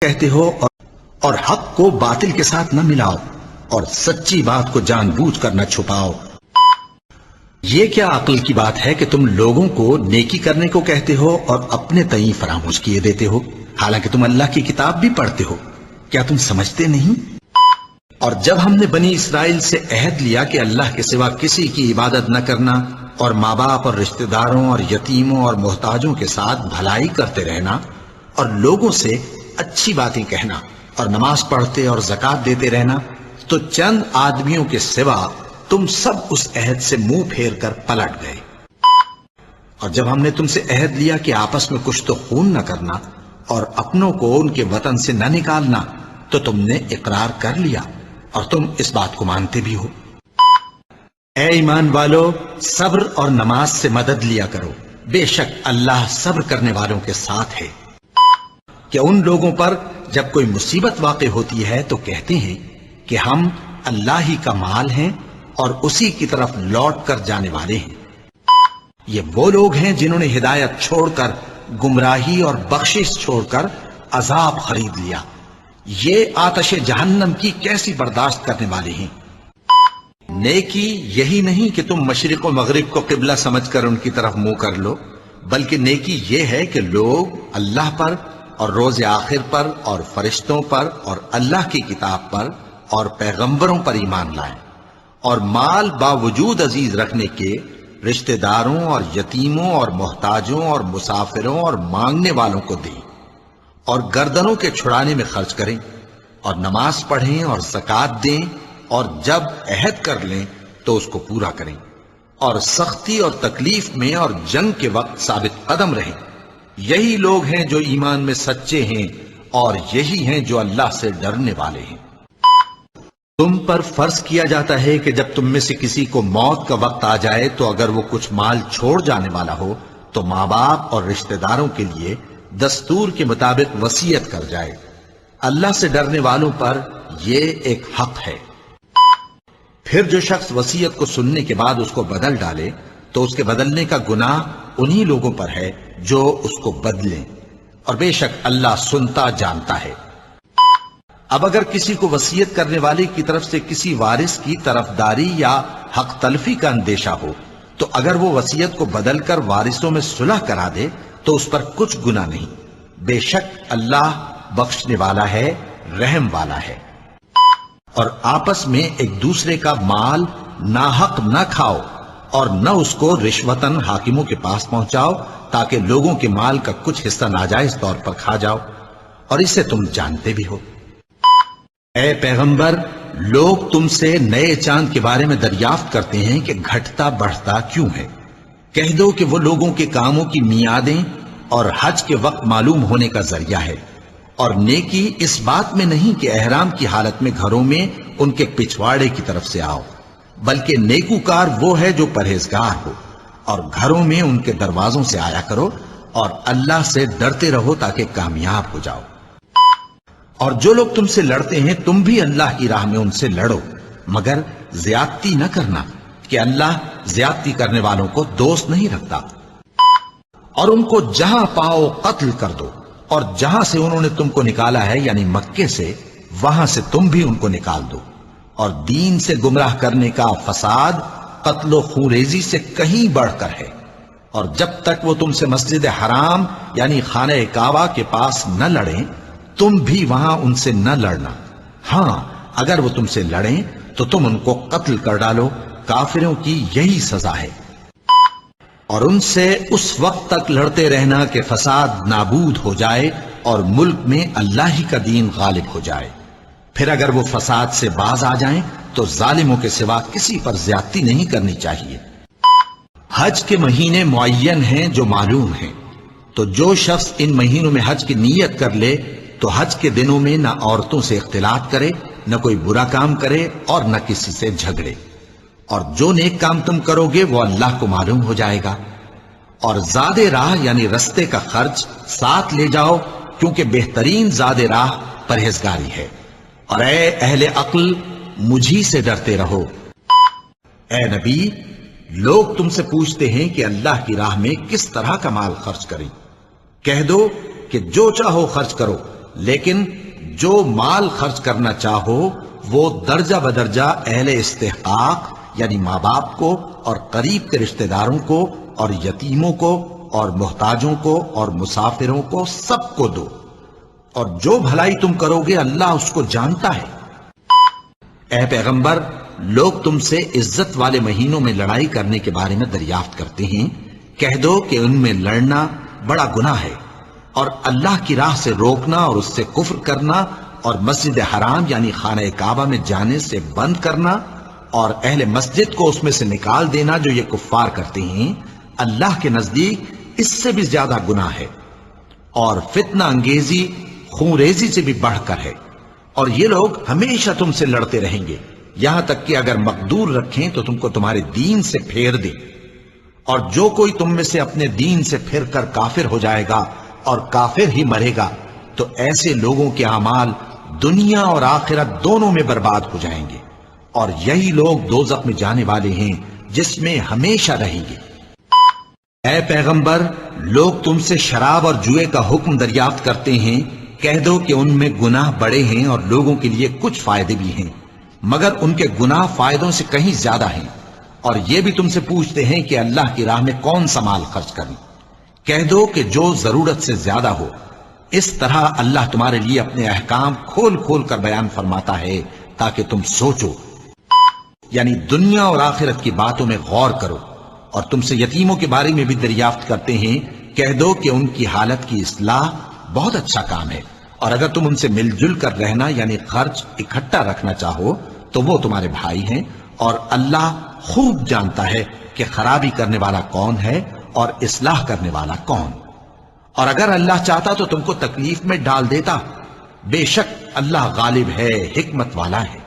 کہتے ہو اور حق کو باطل کے ساتھ نہ ملاؤ اور سچی بات کو جان بوجھ کر نہ چھپاؤ۔ یہ کیا عقل کی بات ہے کہ تم لوگوں کو نیکی کرنے کو کہتے ہو اور اپنے تئیں فراموش کیے دیتے ہو، حالانکہ تم اللہ کی کتاب بھی پڑھتے ہو؟ کیا تم سمجھتے نہیں؟ اور جب ہم نے بنی اسرائیل سے عہد لیا کہ اللہ کے سوا کسی کی عبادت نہ کرنا اور ماں باپ اور رشتہ داروں اور یتیموں اور محتاجوں کے ساتھ بھلائی کرتے رہنا اور لوگوں سے اچھی باتیں کہنا اور نماز پڑھتے اور زکوٰۃ دیتے رہنا، تو چند آدمیوں کے سوا تم سب اس عہد سے منہ پھیر کر پلٹ گئے۔ اور جب ہم نے تم سے عہد لیا کہ آپس میں کچھ تو خون نہ کرنا اور اپنوں کو ان کے وطن سے نہ نکالنا، تو تم نے اقرار کر لیا اور تم اس بات کو مانتے بھی ہو۔ اے ایمان والو، صبر اور نماز سے مدد لیا کرو، بے شک اللہ صبر کرنے والوں کے ساتھ ہے۔ کہ ان لوگوں پر جب کوئی مصیبت واقع ہوتی ہے تو کہتے ہیں کہ ہم اللہ ہی کا مال ہیں اور اسی کی طرف لوٹ کر جانے والے ہیں۔ یہ وہ لوگ ہیں جنہوں نے ہدایت چھوڑ کر گمراہی اور بخشش چھوڑ کر عذاب خرید لیا۔ یہ آتش جہنم کی کیسی برداشت کرنے والے ہیں۔ نیکی یہی نہیں کہ تم مشرق و مغرب کو قبلہ سمجھ کر ان کی طرف منہ کر لو، بلکہ نیکی یہ ہے کہ لوگ اللہ پر اور روز آخر پر اور فرشتوں پر اور اللہ کی کتاب پر اور پیغمبروں پر ایمان لائیں، اور مال باوجود عزیز رکھنے کے رشتہ داروں اور یتیموں اور محتاجوں اور مسافروں اور مانگنے والوں کو دیں، اور گردنوں کے چھڑانے میں خرچ کریں، اور نماز پڑھیں اور زکوٰۃ دیں، اور جب عہد کر لیں تو اس کو پورا کریں، اور سختی اور تکلیف میں اور جنگ کے وقت ثابت قدم رہیں۔ یہی لوگ ہیں جو ایمان میں سچے ہیں، اور یہی ہیں جو اللہ سے ڈرنے والے ہیں۔ تم پر فرض کیا جاتا ہے کہ جب تم میں سے کسی کو موت کا وقت آ جائے تو اگر وہ کچھ مال چھوڑ جانے والا ہو تو ماں باپ اور رشتہ داروں کے لیے دستور کے مطابق وصیت کر جائے۔ اللہ سے ڈرنے والوں پر یہ ایک حق ہے۔ پھر جو شخص وصیت کو سننے کے بعد اس کو بدل ڈالے تو اس کے بدلنے کا گناہ انہی لوگوں پر ہے جو اس کو بدلیں، اور بے شک اللہ سنتا جانتا ہے۔ اب اگر کسی کو وصیت کرنے والے کی طرف سے کسی وارث کی طرفداری یا حق تلفی کا اندیشہ ہو تو اگر وہ وصیت کو بدل کر وارثوں میں صلح کرا دے تو اس پر کچھ گناہ نہیں، بے شک اللہ بخشنے والا ہے، رحم والا ہے۔ اور آپس میں ایک دوسرے کا مال ناحق نہ کھاؤ اور نہ اس کو رشوتاً حاکموں کے پاس پہنچاؤ تاکہ لوگوں کے مال کا کچھ حصہ ناجائز طور پر کھا جاؤ، اور اسے تم جانتے بھی ہو۔ اے پیغمبر، لوگ تم سے نئے چاند کے بارے میں دریافت کرتے ہیں کہ گھٹتا بڑھتا کیوں ہے۔ کہہ دو کہ وہ لوگوں کے کاموں کی میعادیں اور حج کے وقت معلوم ہونے کا ذریعہ ہے، اور نیکی اس بات میں نہیں کہ احرام کی حالت میں گھروں میں ان کے پچھواڑے کی طرف سے آؤ، بلکہ نیکوکار وہ ہے جو پرہیزگار ہو، اور گھروں میں ان کے دروازوں سے آیا کرو اور اللہ سے ڈرتے رہو تاکہ کامیاب ہو جاؤ۔ اور جو لوگ تم سے لڑتے ہیں تم بھی اللہ کی راہ میں ان سے لڑو، مگر زیادتی نہ کرنا کہ اللہ زیادتی کرنے والوں کو دوست نہیں رکھتا۔ اور ان کو جہاں پاؤ قتل کر دو، اور جہاں سے انہوں نے تم کو نکالا ہے یعنی مکے سے، وہاں سے تم بھی ان کو نکال دو۔ اور دین سے گمراہ کرنے کا فساد قتل و خونریزی سے کہیں بڑھ کر ہے۔ اور جب تک وہ تم سے مسجد حرام یعنی خانہ کعبہ کے پاس نہ لڑیں تم بھی وہاں ان سے نہ لڑنا۔ ہاں اگر وہ تم سے لڑیں تو تم ان کو قتل کر ڈالو، کافروں کی یہی سزا ہے۔ اور ان سے اس وقت تک لڑتے رہنا کہ فساد نابود ہو جائے اور ملک میں اللہ ہی کا دین غالب ہو جائے۔ پھر اگر وہ فساد سے باز آ جائیں تو ظالموں کے سوا کسی پر زیادتی نہیں کرنی چاہیے۔ حج کے مہینے معین ہیں جو معلوم ہیں، تو جو شخص ان مہینوں میں حج کی نیت کر لے تو حج کے دنوں میں نہ عورتوں سے اختلاط کرے، نہ کوئی برا کام کرے اور نہ کسی سے جھگڑے۔ اور جو نیک کام تم کرو گے وہ اللہ کو معلوم ہو جائے گا۔ اور زاد راہ یعنی رستے کا خرچ ساتھ لے جاؤ، کیونکہ بہترین زاد راہ پرہیزگاری ہے۔ اور اے اہل عقل، مجھی سے ڈرتے رہو۔ اے نبی، لوگ تم سے پوچھتے ہیں کہ اللہ کی راہ میں کس طرح کا مال خرچ کریں۔ کہہ دو کہ جو چاہو خرچ کرو، لیکن جو مال خرچ کرنا چاہو وہ درجہ بدرجہ اہل استحقاق یعنی ماں باپ کو اور قریب کے رشتہ داروں کو اور یتیموں کو اور محتاجوں کو اور مسافروں کو سب کو دو، اور جو بھلائی تم کرو گے اللہ اس کو جانتا ہے۔ اے پیغمبر، لوگ تم سے عزت والے مہینوں میں لڑائی کرنے کے بارے میں دریافت کرتے ہیں، کہہ دو کہ ان میں لڑنا بڑا گناہ ہے، اور اللہ کی راہ سے روکنا اور اس سے کفر کرنا اور مسجد حرام یعنی خانہ کعبہ میں جانے سے بند کرنا اور اہل مسجد کو اس میں سے نکال دینا جو یہ کفار کرتے ہیں، اللہ کے نزدیک اس سے بھی زیادہ گناہ ہے، اور فتنہ انگیزی خونریزی سے بھی بڑھ کر ہے، اور یہ لوگ ہمیشہ تم سے لڑتے رہیں گے یہاں تک کہ اگر مقدور رکھیں تو تم کو تمہارے دین سے پھیر دیں، اور جو کوئی تم میں سے اپنے دین سے پھر کر کافر ہو جائے گا اور کافر ہی مرے گا تو ایسے لوگوں کے اعمال دنیا اور آخرت دونوں میں برباد ہو جائیں گے، اور یہی لوگ دوزخ میں جانے والے ہیں جس میں ہمیشہ رہیں گے۔ اے پیغمبر، لوگ تم سے شراب اور جوئے کا حکم دریافت کرتے ہیں، کہہ دو کہ ان میں گناہ بڑے ہیں اور لوگوں کے لیے کچھ فائدے بھی ہیں، مگر ان کے گناہ فائدوں سے کہیں زیادہ ہیں، اور یہ بھی تم سے پوچھتے ہیں کہ اللہ کی راہ میں کون سا مال خرچ کریں، کہہ دو کہ جو ضرورت سے زیادہ ہو۔ اس طرح اللہ تمہارے لیے اپنے احکام کھول کھول کر بیان فرماتا ہے تاکہ تم سوچو، یعنی دنیا اور آخرت کی باتوں میں غور کرو۔ اور تم سے یتیموں کے بارے میں بھی دریافت کرتے ہیں، کہہ دو کہ ان کی حالت کی اصلاح بہت اچھا کام ہے، اور اگر تم ان سے مل جل کر رہنا یعنی خرچ اکٹھا رکھنا چاہو تو وہ تمہارے بھائی ہیں، اور اللہ خوب جانتا ہے کہ خرابی کرنے والا کون ہے اور اصلاح کرنے والا کون۔ اور اگر اللہ چاہتا تو تم کو تکلیف میں ڈال دیتا، بے شک اللہ غالب ہے، حکمت والا ہے۔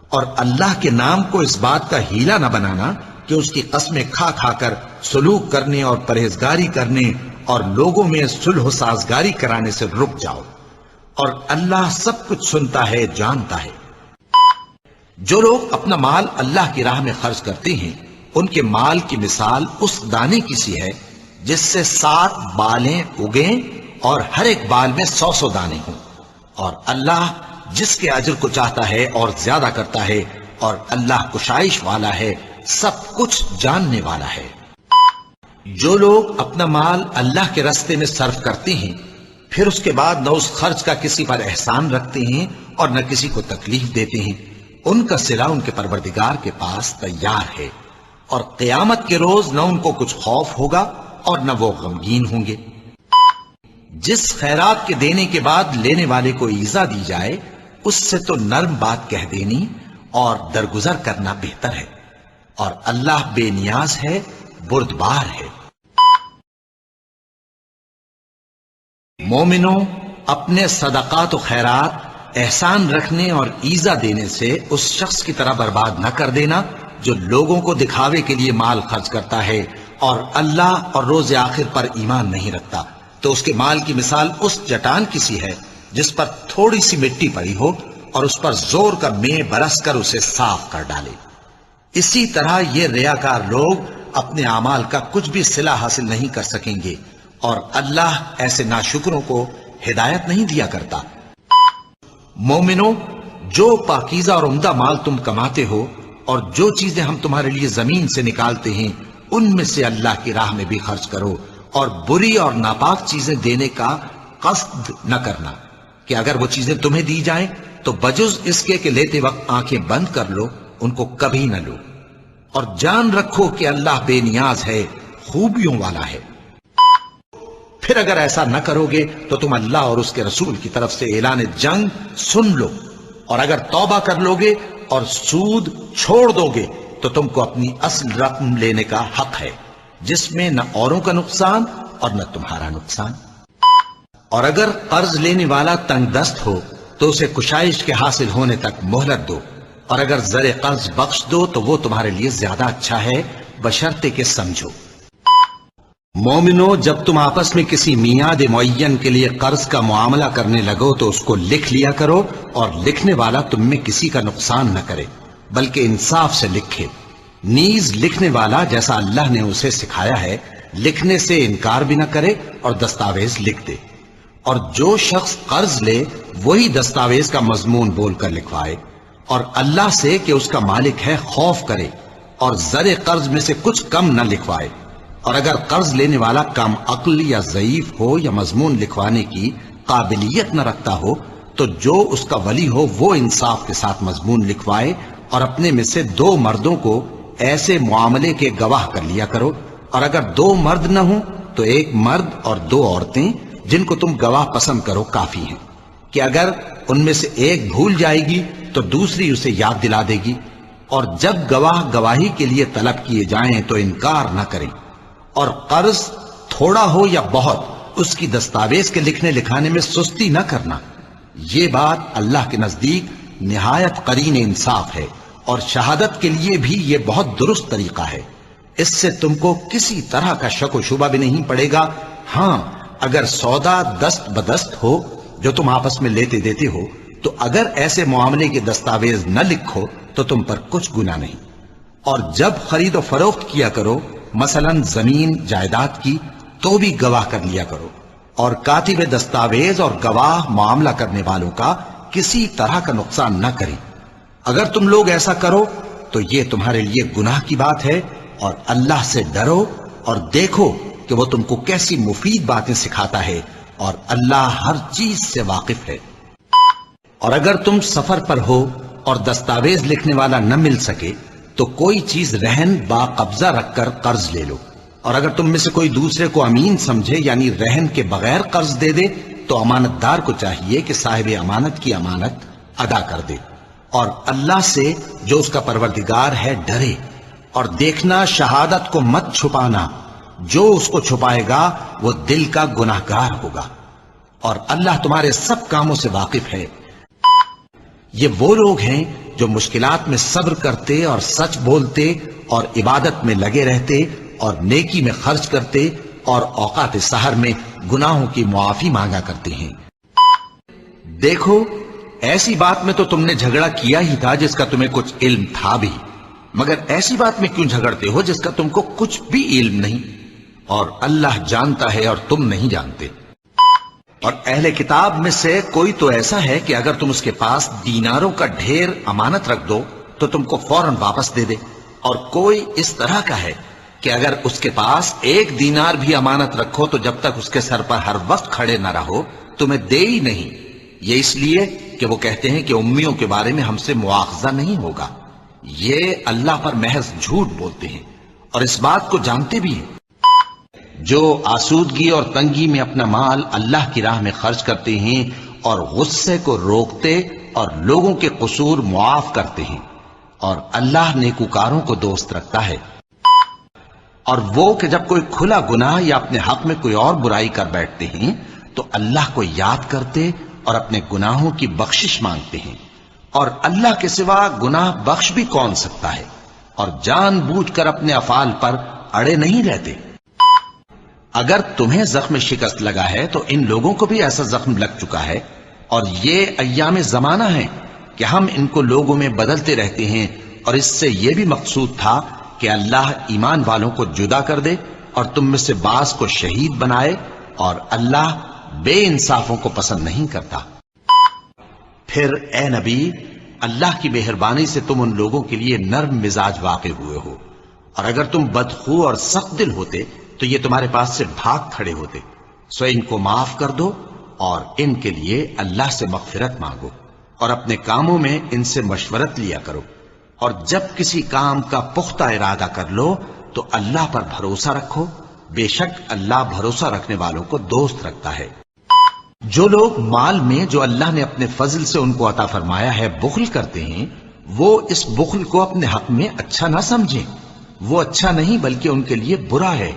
اور اللہ کے نام کو اس بات کا ہیلا نہ بنانا کہ اس کی قسمیں کھا کھا کر سلوک کرنے اور پرہیزگاری کرنے اور لوگوں میں صلح و سازگاری کرانے سے رک جاؤ، اور اللہ سب کچھ سنتا ہے، جانتا ہے۔ جو لوگ اپنا مال اللہ کی راہ میں خرچ کرتے ہیں ان کے مال کی مثال اس دانے کی سی ہے جس سے 7 بالیں اگیں اور ہر ایک بال میں 100 دانے ہوں، اور اللہ جس کے اجر کو چاہتا ہے اور زیادہ کرتا ہے، اور اللہ کشائش والا ہے، سب کچھ جاننے والا ہے۔ جو لوگ اپنا مال اللہ کے راستے میں صرف کرتے ہیں پھر اس کے بعد نہ اس خرچ کا کسی پر احسان رکھتے ہیں اور نہ کسی کو تکلیف دیتے ہیں، ان کا صلہ ان کے پروردگار کے پاس تیار ہے، اور قیامت کے روز نہ ان کو کچھ خوف ہوگا اور نہ وہ غمگین ہوں گے۔ جس خیرات کے دینے کے بعد لینے والے کو ایذا دی جائے اس سے تو نرم بات کہہ دینی اور درگزر کرنا بہتر ہے، اور اللہ بے نیاز ہے، بردبار ہے۔ مومنوں، اپنے صدقات و خیرات احسان رکھنے اور ایذا دینے سے اس شخص کی طرح برباد نہ کر دینا جو لوگوں کو دکھاوے کے لیے مال خرچ کرتا ہے اور اللہ اور روز آخر پر ایمان نہیں رکھتا، تو اس کے مال کی مثال اس چٹان کی سی ہے جس پر تھوڑی سی مٹی پڑی ہو اور اس پر زور کا مے برس کر اسے صاف کر ڈالے۔ اسی طرح یہ ریاکار لوگ اپنے اعمال کا کچھ بھی صلہ حاصل نہیں کر سکیں گے، اور اللہ ایسے ناشکروں کو ہدایت نہیں دیا کرتا۔ مومنوں، جو پاکیزہ اور عمدہ مال تم کماتے ہو اور جو چیزیں ہم تمہارے لیے زمین سے نکالتے ہیں ان میں سے اللہ کی راہ میں بھی خرچ کرو، اور بری اور ناپاک چیزیں دینے کا قصد نہ کرنا کہ اگر وہ چیزیں تمہیں دی جائیں تو بجز اس کے کہ لیتے وقت آنکھیں بند کر لو، ان کو کبھی نہ لو، اور جان رکھو کہ اللہ بے نیاز ہے، خوبیوں والا ہے۔ پھر اگر ایسا نہ کرو گے تو تم اللہ اور اس کے رسول کی طرف سے اعلان جنگ سن لو، اور اگر توبہ کر لو گے اور سود چھوڑ دو گے تو تم کو اپنی اصل رقم لینے کا حق ہے، جس میں نہ اوروں کا نقصان اور نہ تمہارا نقصان۔ اور اگر قرض لینے والا تنگ دست ہو تو اسے کشائش کے حاصل ہونے تک مہلت دو، اور اگر زر قرض بخش دو تو وہ تمہارے لیے زیادہ اچھا ہے، بشرطے کہ سمجھو۔ مومنو، جب تم آپس میں کسی میعاد معین کے لیے قرض کا معاملہ کرنے لگو تو اس کو لکھ لیا کرو، اور لکھنے والا تم میں کسی کا نقصان نہ کرے بلکہ انصاف سے لکھے، نیز لکھنے والا جیسا اللہ نے اسے سکھایا ہے لکھنے سے انکار بھی نہ کرے اور دستاویز لکھ دے۔ اور جو شخص قرض لے وہی دستاویز کا مضمون بول کر لکھوائے، اور اللہ سے کہ اس کا مالک ہے خوف کرے، اور زر قرض میں سے کچھ کم نہ لکھوائے۔ اور اگر قرض لینے والا کم عقل یا ضعیف ہو یا مضمون لکھوانے کی قابلیت نہ رکھتا ہو تو جو اس کا ولی ہو وہ انصاف کے ساتھ مضمون لکھوائے، اور اپنے میں سے 2 مردوں کو ایسے معاملے کے گواہ کر لیا کرو، اور اگر 2 مرد نہ ہوں تو 1 مرد اور 2 عورتیں جن کو تم گواہ پسند کرو کافی ہیں، کہ اگر ان میں سے ایک بھول جائے گی تو دوسری اسے یاد دلا دے گی۔ اور جب گواہ گواہی کے لیے طلب کیے جائیں تو انکار نہ کریں، اور قرض تھوڑا ہو یا بہت اس کی دستاویز کے لکھنے لکھانے میں سستی نہ کرنا۔ یہ بات اللہ کے نزدیک نہایت قرین انصاف ہے، اور شہادت کے لیے بھی یہ بہت درست طریقہ ہے۔ اس سے تم کو کسی طرح کا شک و شبہ بھی نہیں پڑے گا۔ ہاں اگر سودا دست بدست ہو جو تم آپس میں لیتے دیتے ہو تو اگر ایسے معاملے کے دستاویز نہ لکھو تو تم پر کچھ گناہ نہیں۔ اور جب خرید و فروخت کیا کرو، مثلا زمین جائیداد کی، تو بھی گواہ کر لیا کرو، اور کاتب دستاویز اور گواہ معاملہ کرنے والوں کا کسی طرح کا نقصان نہ کریں۔ اگر تم لوگ ایسا کرو تو یہ تمہارے لیے گناہ کی بات ہے، اور اللہ سے ڈرو اور دیکھو کہ وہ تم کو کیسی مفید باتیں سکھاتا ہے، اور اللہ ہر چیز سے واقف ہے۔ اور اگر تم سفر پر ہو اور دستاویز لکھنے والا نہ مل سکے تو کوئی چیز رہن با قبضہ رکھ کر قرض لے لو، اور اگر تم میں سے کوئی دوسرے کو امین سمجھے یعنی رہن کے بغیر قرض دے دے تو امانت دار کو چاہیے کہ صاحب امانت کی امانت ادا کر دے، اور اللہ سے جو اس کا پروردگار ہے ڈرے، اور دیکھنا شہادت کو مت چھپانا، جو اس کو چھپائے گا وہ دل کا گناہگار ہوگا، اور اللہ تمہارے سب کاموں سے واقف ہے۔ یہ وہ لوگ ہیں جو مشکلات میں صبر کرتے اور سچ بولتے اور عبادت میں لگے رہتے اور نیکی میں خرچ کرتے اور اوقات سحر میں گناہوں کی معافی مانگا کرتے ہیں۔ دیکھو ایسی بات میں تو تم نے جھگڑا کیا ہی تھا جس کا تمہیں کچھ علم تھا بھی، مگر ایسی بات میں کیوں جھگڑتے ہو جس کا تم کو کچھ بھی علم نہیں، اور اللہ جانتا ہے اور تم نہیں جانتے۔ اور اہل کتاب میں سے کوئی تو ایسا ہے کہ اگر تم اس کے پاس دیناروں کا ڈھیر امانت رکھ دو تو تم کو فوراً واپس دے دے، اور کوئی اس طرح کا ہے کہ اگر اس کے پاس 1 دینار بھی امانت رکھو تو جب تک اس کے سر پر ہر وقت کھڑے نہ رہو تمہیں دے ہی نہیں، یہ اس لیے کہ وہ کہتے ہیں کہ امیوں کے بارے میں ہم سے مواخذہ نہیں ہوگا۔ یہ اللہ پر محض جھوٹ بولتے ہیں اور اس بات کو جانتے بھی ہیں۔ جو آسودگی اور تنگی میں اپنا مال اللہ کی راہ میں خرچ کرتے ہیں اور غصے کو روکتے اور لوگوں کے قصور معاف کرتے ہیں، اور اللہ نیکوکاروں کو دوست رکھتا ہے۔ اور وہ کہ جب کوئی کھلا گناہ یا اپنے حق میں کوئی اور برائی کر بیٹھتے ہیں تو اللہ کو یاد کرتے اور اپنے گناہوں کی بخشش مانگتے ہیں، اور اللہ کے سوا گناہ بخش بھی کون سکتا ہے، اور جان بوجھ کر اپنے افعال پر اڑے نہیں رہتے۔ اگر تمہیں زخم شکست لگا ہے تو ان لوگوں کو بھی ایسا زخم لگ چکا ہے، اور یہ ایام زمانہ ہے کہ ہم ان کو لوگوں میں بدلتے رہتے ہیں، اور اس سے یہ بھی مقصود تھا کہ اللہ ایمان والوں کو جدا کر دے اور تم میں سے بعض کو شہید بنائے، اور اللہ بے انصافوں کو پسند نہیں کرتا۔ پھر اے نبی، اللہ کی مہربانی سے تم ان لوگوں کے لیے نرم مزاج واقع ہوئے ہو، اور اگر تم بدخو اور سخت دل ہوتے تو یہ تمہارے پاس سے بھاگ کھڑے ہوتے، سو ان کو معاف کر دو اور ان کے لیے اللہ سے مغفرت مانگو، اور اپنے کاموں میں ان سے مشورت لیا کرو، اور جب کسی کام کا پختہ ارادہ کر لو تو اللہ پر بھروسہ رکھو، بے شک اللہ بھروسہ رکھنے والوں کو دوست رکھتا ہے۔ جو لوگ مال میں جو اللہ نے اپنے فضل سے ان کو عطا فرمایا ہے بخل کرتے ہیں، وہ اس بخل کو اپنے حق میں اچھا نہ سمجھیں، وہ اچھا نہیں بلکہ ان کے لیے برا ہے۔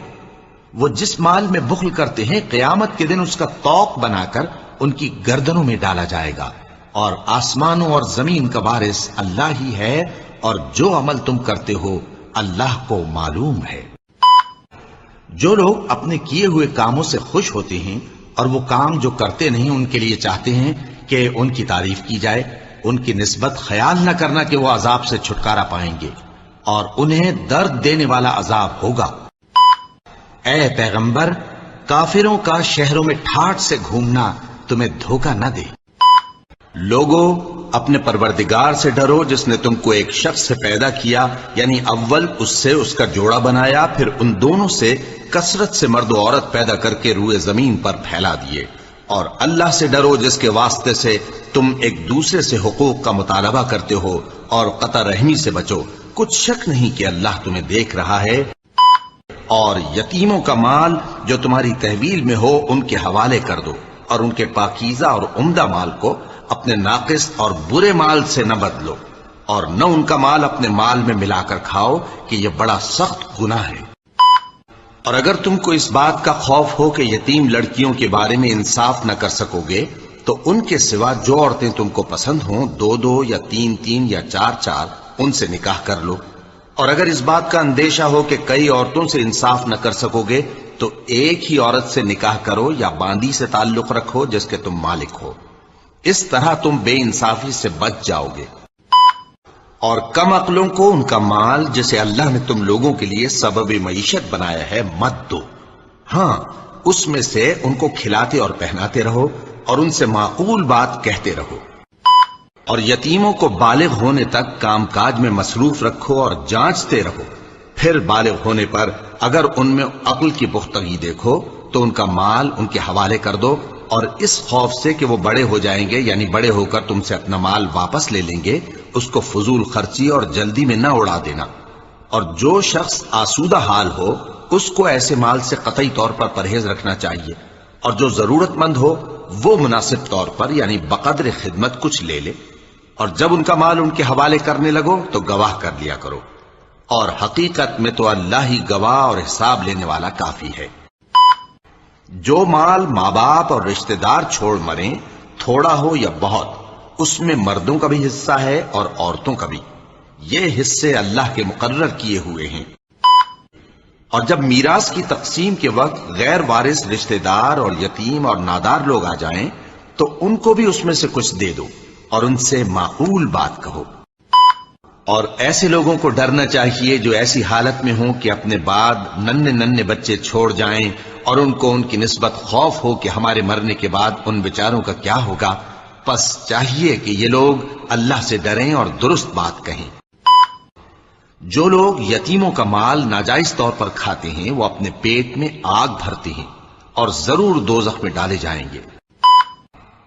وہ جس مال میں بخل کرتے ہیں قیامت کے دن اس کا طوق بنا کر ان کی گردنوں میں ڈالا جائے گا، اور آسمانوں اور زمین کا وارث اللہ ہی ہے، اور جو عمل تم کرتے ہو اللہ کو معلوم ہے۔ جو لوگ اپنے کیے ہوئے کاموں سے خوش ہوتے ہیں اور وہ کام جو کرتے نہیں ان کے لیے چاہتے ہیں کہ ان کی تعریف کی جائے، ان کی نسبت خیال نہ کرنا کہ وہ عذاب سے چھٹکارا پائیں گے، اور انہیں درد دینے والا عذاب ہوگا۔ اے پیغمبر، کافروں کا شہروں میں ٹھاٹھ سے گھومنا تمہیں دھوکہ نہ دے۔ لوگوں، اپنے پروردگار سے ڈرو جس نے تم کو ایک شخص سے پیدا کیا، یعنی اول اس سے اس کا جوڑا بنایا، پھر ان دونوں سے کثرت سے مرد و عورت پیدا کر کے روئے زمین پر پھیلا دیے۔ اور اللہ سے ڈرو جس کے واسطے سے تم ایک دوسرے سے حقوق کا مطالبہ کرتے ہو، اور قطع رحمی سے بچو، کچھ شک نہیں کہ اللہ تمہیں دیکھ رہا ہے۔ اور یتیموں کا مال جو تمہاری تحویل میں ہو ان کے حوالے کر دو، اور ان کے پاکیزہ اور عمدہ مال کو اپنے ناقص اور برے مال سے نہ بدلو، اور نہ ان کا مال اپنے مال میں ملا کر کھاؤ کہ یہ بڑا سخت گناہ ہے۔ اور اگر تم کو اس بات کا خوف ہو کہ یتیم لڑکیوں کے بارے میں انصاف نہ کر سکو گے تو ان کے سوا جو عورتیں تم کو پسند ہوں، 2 یا 3 یا 4 ان سے نکاح کر لو۔ اور اگر اس بات کا اندیشہ ہو کہ کئی عورتوں سے انصاف نہ کر سکو گے تو ایک ہی عورت سے نکاح کرو یا باندی سے تعلق رکھو جس کے تم مالک ہو، اس طرح تم بے انصافی سے بچ جاؤ گے۔ اور کم عقلوں کو ان کا مال جسے اللہ نے تم لوگوں کے لیے سبب معیشت بنایا ہے مت دو، ہاں اس میں سے ان کو کھلاتے اور پہناتے رہو اور ان سے معقول بات کہتے رہو۔ اور یتیموں کو بالغ ہونے تک کام کاج میں مصروف رکھو اور جانچتے رہو، پھر بالغ ہونے پر اگر ان میں عقل کی پختگی دیکھو تو ان کا مال ان کے حوالے کر دو، اور اس خوف سے کہ وہ بڑے ہو جائیں گے، یعنی بڑے ہو کر تم سے اپنا مال واپس لے لیں گے، اس کو فضول خرچی اور جلدی میں نہ اڑا دینا۔ اور جو شخص آسودہ حال ہو اس کو ایسے مال سے قطعی طور پر پرہیز رکھنا چاہیے، اور جو ضرورت مند ہو وہ مناسب طور پر یعنی بقدر خدمت کچھ لے لے۔ اور جب ان کا مال ان کے حوالے کرنے لگو تو گواہ کر لیا کرو، اور حقیقت میں تو اللہ ہی گواہ اور حساب لینے والا کافی ہے۔ جو مال ماں باپ اور رشتہ دار چھوڑ مریں، تھوڑا ہو یا بہت، اس میں مردوں کا بھی حصہ ہے اور عورتوں کا بھی، یہ حصے اللہ کے مقرر کیے ہوئے ہیں۔ اور جب میراث کی تقسیم کے وقت غیر وارث رشتہ دار اور یتیم اور نادار لوگ آ جائیں تو ان کو بھی اس میں سے کچھ دے دو اور ان سے معقول بات کہو۔ اور ایسے لوگوں کو ڈرنا چاہیے جو ایسی حالت میں ہوں کہ اپنے بعد ننھے بچے چھوڑ جائیں اور ان کو ان کی نسبت خوف ہو کہ ہمارے مرنے کے بعد ان بیچاروں کا کیا ہوگا، پس چاہیے کہ یہ لوگ اللہ سے ڈریں اور درست بات کہیں۔ جو لوگ یتیموں کا مال ناجائز طور پر کھاتے ہیں وہ اپنے پیٹ میں آگ بھرتے ہیں اور ضرور دوزخ میں ڈالے جائیں گے۔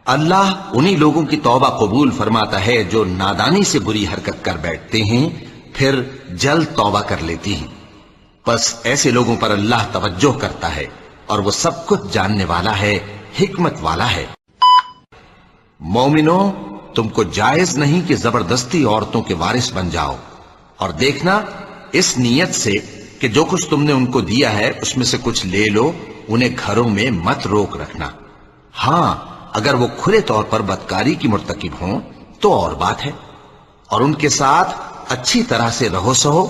اللہ انہی لوگوں کی توبہ قبول فرماتا ہے جو نادانی سے بری حرکت کر بیٹھتے ہیں پھر جلد توبہ کر لیتے ہیں، بس ایسے لوگوں پر اللہ توجہ کرتا ہے اور وہ سب کچھ جاننے والا ہے، حکمت والا ہے۔ مومنوں، تم کو جائز نہیں کہ زبردستی عورتوں کے وارث بن جاؤ، اور دیکھنا اس نیت سے کہ جو کچھ تم نے ان کو دیا ہے اس میں سے کچھ لے لو، انہیں گھروں میں مت روک رکھنا۔ ہاں اگر وہ کھلے طور پر بدکاری کی مرتکب ہوں تو اور بات ہے، اور ان کے ساتھ اچھی طرح سے رہو سہو۔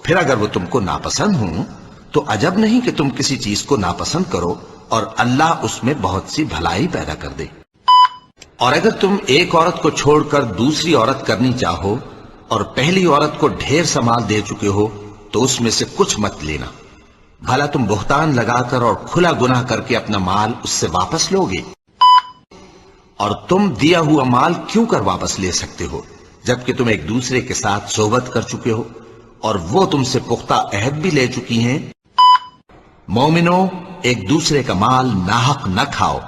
پھر اگر وہ تم کو ناپسند ہوں تو عجب نہیں کہ تم کسی چیز کو ناپسند کرو اور اللہ اس میں بہت سی بھلائی پیدا کر دے۔ اور اگر تم ایک عورت کو چھوڑ کر دوسری عورت کرنی چاہو اور پہلی عورت کو ڈھیر سا مال دے چکے ہو تو اس میں سے کچھ مت لینا، بھلا تم بہتان لگا کر اور کھلا گناہ کر کے اپنا مال اس سے واپس لو گے؟ اور تم دیا ہوا مال کیوں کر واپس لے سکتے ہو جبکہ تم ایک دوسرے کے ساتھ صحبت کر چکے ہو اور وہ تم سے پختہ عہد بھی لے چکی ہیں۔ مومنوں، ایک دوسرے کا مال ناحق نہ کھاؤ،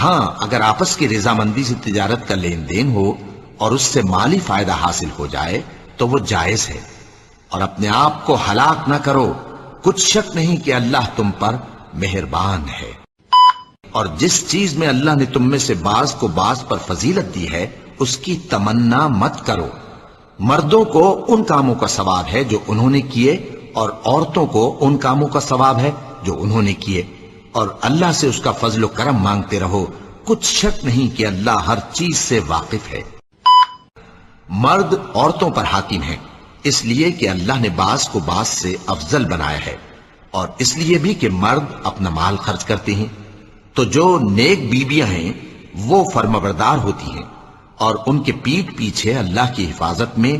ہاں اگر آپس کی رضامندی سے تجارت کا لین دین ہو اور اس سے مالی فائدہ حاصل ہو جائے تو وہ جائز ہے، اور اپنے آپ کو ہلاک نہ کرو، کچھ شک نہیں کہ اللہ تم پر مہربان ہے۔ اور جس چیز میں اللہ نے تم میں سے بعض کو بعض پر فضیلت دی ہے اس کی تمنا مت کرو۔ مردوں کو ان کاموں کا ثواب ہے جو انہوں نے کیے اور عورتوں کو ان کاموں کا ثواب ہے جو انہوں نے کیے، اور اللہ سے اس کا فضل و کرم مانگتے رہو، کچھ شک نہیں کہ اللہ ہر چیز سے واقف ہے۔ مرد عورتوں پر حاکم ہیں اس لیے کہ اللہ نے بعض کو بعض سے افضل بنایا ہے، اور اس لیے بھی کہ مرد اپنا مال خرچ کرتے ہیں، تو جو نیک بیویاں ہیں وہ فرمانبردار ہوتی ہیں اور ان کے پیٹھ پیچھے اللہ کی حفاظت میں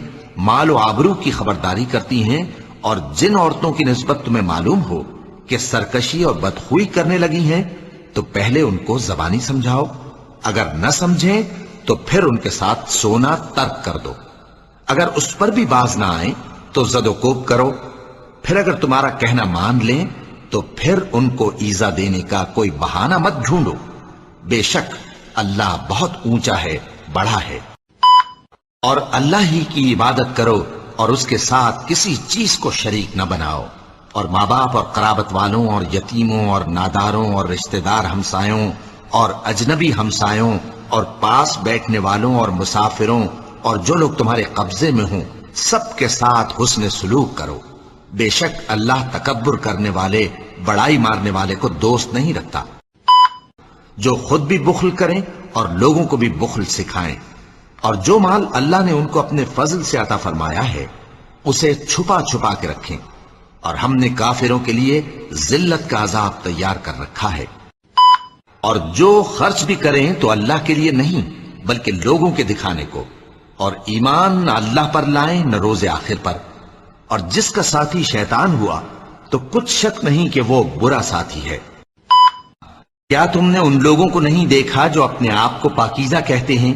مال و آبرو کی خبرداری کرتی ہیں، اور جن عورتوں کی نسبت تمہیں معلوم ہو کہ سرکشی اور بدخوئی کرنے لگی ہیں تو پہلے ان کو زبانی سمجھاؤ، اگر نہ سمجھیں تو پھر ان کے ساتھ سونا ترک کر دو، اگر اس پر بھی باز نہ آئیں تو زد و کوب کرو، پھر اگر تمہارا کہنا مان لیں تو پھر ان کو ایذا دینے کا کوئی بہانہ مت ڈھونڈو، بے شک اللہ بہت اونچا ہے، بڑا ہے۔ اور اللہ ہی کی عبادت کرو اور اس کے ساتھ کسی چیز کو شریک نہ بناؤ، اور ماں باپ اور قرابت والوں اور یتیموں اور ناداروں اور رشتہ دار ہمسایوں اور اجنبی ہمسایوں اور پاس بیٹھنے والوں اور مسافروں اور جو لوگ تمہارے قبضے میں ہوں سب کے ساتھ حسن سلوک کرو، بے شک اللہ تکبر کرنے والے، بڑائی مارنے والے کو دوست نہیں رکھتا۔ جو خود بھی بخل کریں اور لوگوں کو بھی بخل سکھائیں، اور جو مال اللہ نے ان کو اپنے فضل سے عطا فرمایا ہے اسے چھپا چھپا کے رکھیں، اور ہم نے کافروں کے لیے ذلت کا عذاب تیار کر رکھا ہے۔ اور جو خرچ بھی کریں تو اللہ کے لیے نہیں بلکہ لوگوں کے دکھانے کو، اور ایمان نہ اللہ پر لائیں نہ روز آخر پر، اور جس کا ساتھی شیطان ہوا تو کچھ شک نہیں کہ وہ برا ساتھی ہے۔ کیا تم نے ان لوگوں کو نہیں دیکھا جو اپنے آپ کو پاکیزہ کہتے ہیں؟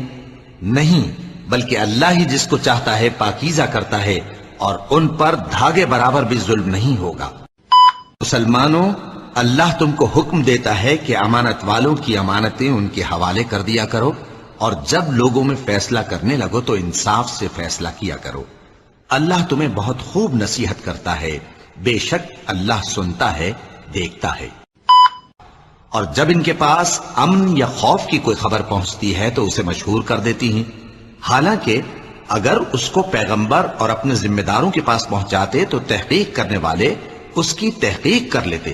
نہیں، بلکہ اللہ ہی جس کو چاہتا ہے پاکیزہ کرتا ہے، اور ان پر دھاگے برابر بھی ظلم نہیں ہوگا۔ مسلمانوں، اللہ تم کو حکم دیتا ہے کہ امانت والوں کی امانتیں ان کے حوالے کر دیا کرو، اور جب لوگوں میں فیصلہ کرنے لگو تو انصاف سے فیصلہ کیا کرو۔ اللہ تمہیں بہت خوب نصیحت کرتا ہے، بے شک اللہ سنتا ہے، دیکھتا ہے۔ اور جب ان کے پاس امن یا خوف کی کوئی خبر پہنچتی ہے تو اسے مشہور کر دیتی ہیں، حالانکہ اگر اس کو پیغمبر اور اپنے ذمہ داروں کے پاس پہنچاتے تو تحقیق کرنے والے اس کی تحقیق کر لیتے،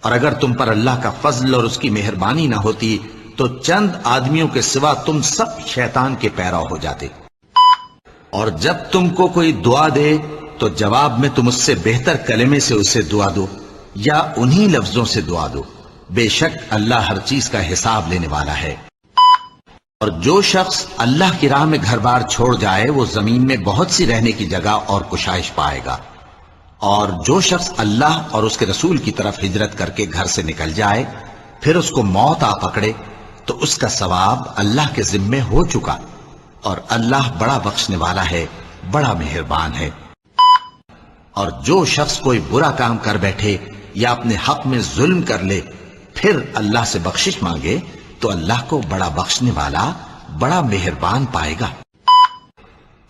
اور اگر تم پر اللہ کا فضل اور اس کی مہربانی نہ ہوتی تو چند آدمیوں کے سوا تم سب شیطان کے پیرو ہو جاتے۔ اور جب تم کو کوئی دعا دے تو جواب میں تم اس سے بہتر کلمے سے اسے دعا دو یا انہی لفظوں سے دعا دو، بے شک اللہ ہر چیز کا حساب لینے والا ہے۔ اور جو شخص اللہ کی راہ میں گھر بار چھوڑ جائے وہ زمین میں بہت سی رہنے کی جگہ اور کشائش پائے گا، اور جو شخص اللہ اور اس کے رسول کی طرف ہجرت کر کے گھر سے نکل جائے پھر اس کو موت آ پکڑے تو اس کا ثواب اللہ کے ذمے ہو چکا، اور اللہ بڑا بخشنے والا ہے، بڑا مہربان ہے۔ اور جو شخص کوئی برا کام کر بیٹھے یا اپنے حق میں ظلم کر لے پھر اللہ سے بخشش مانگے تو اللہ کو بڑا بخشنے والا، بڑا مہربان پائے گا۔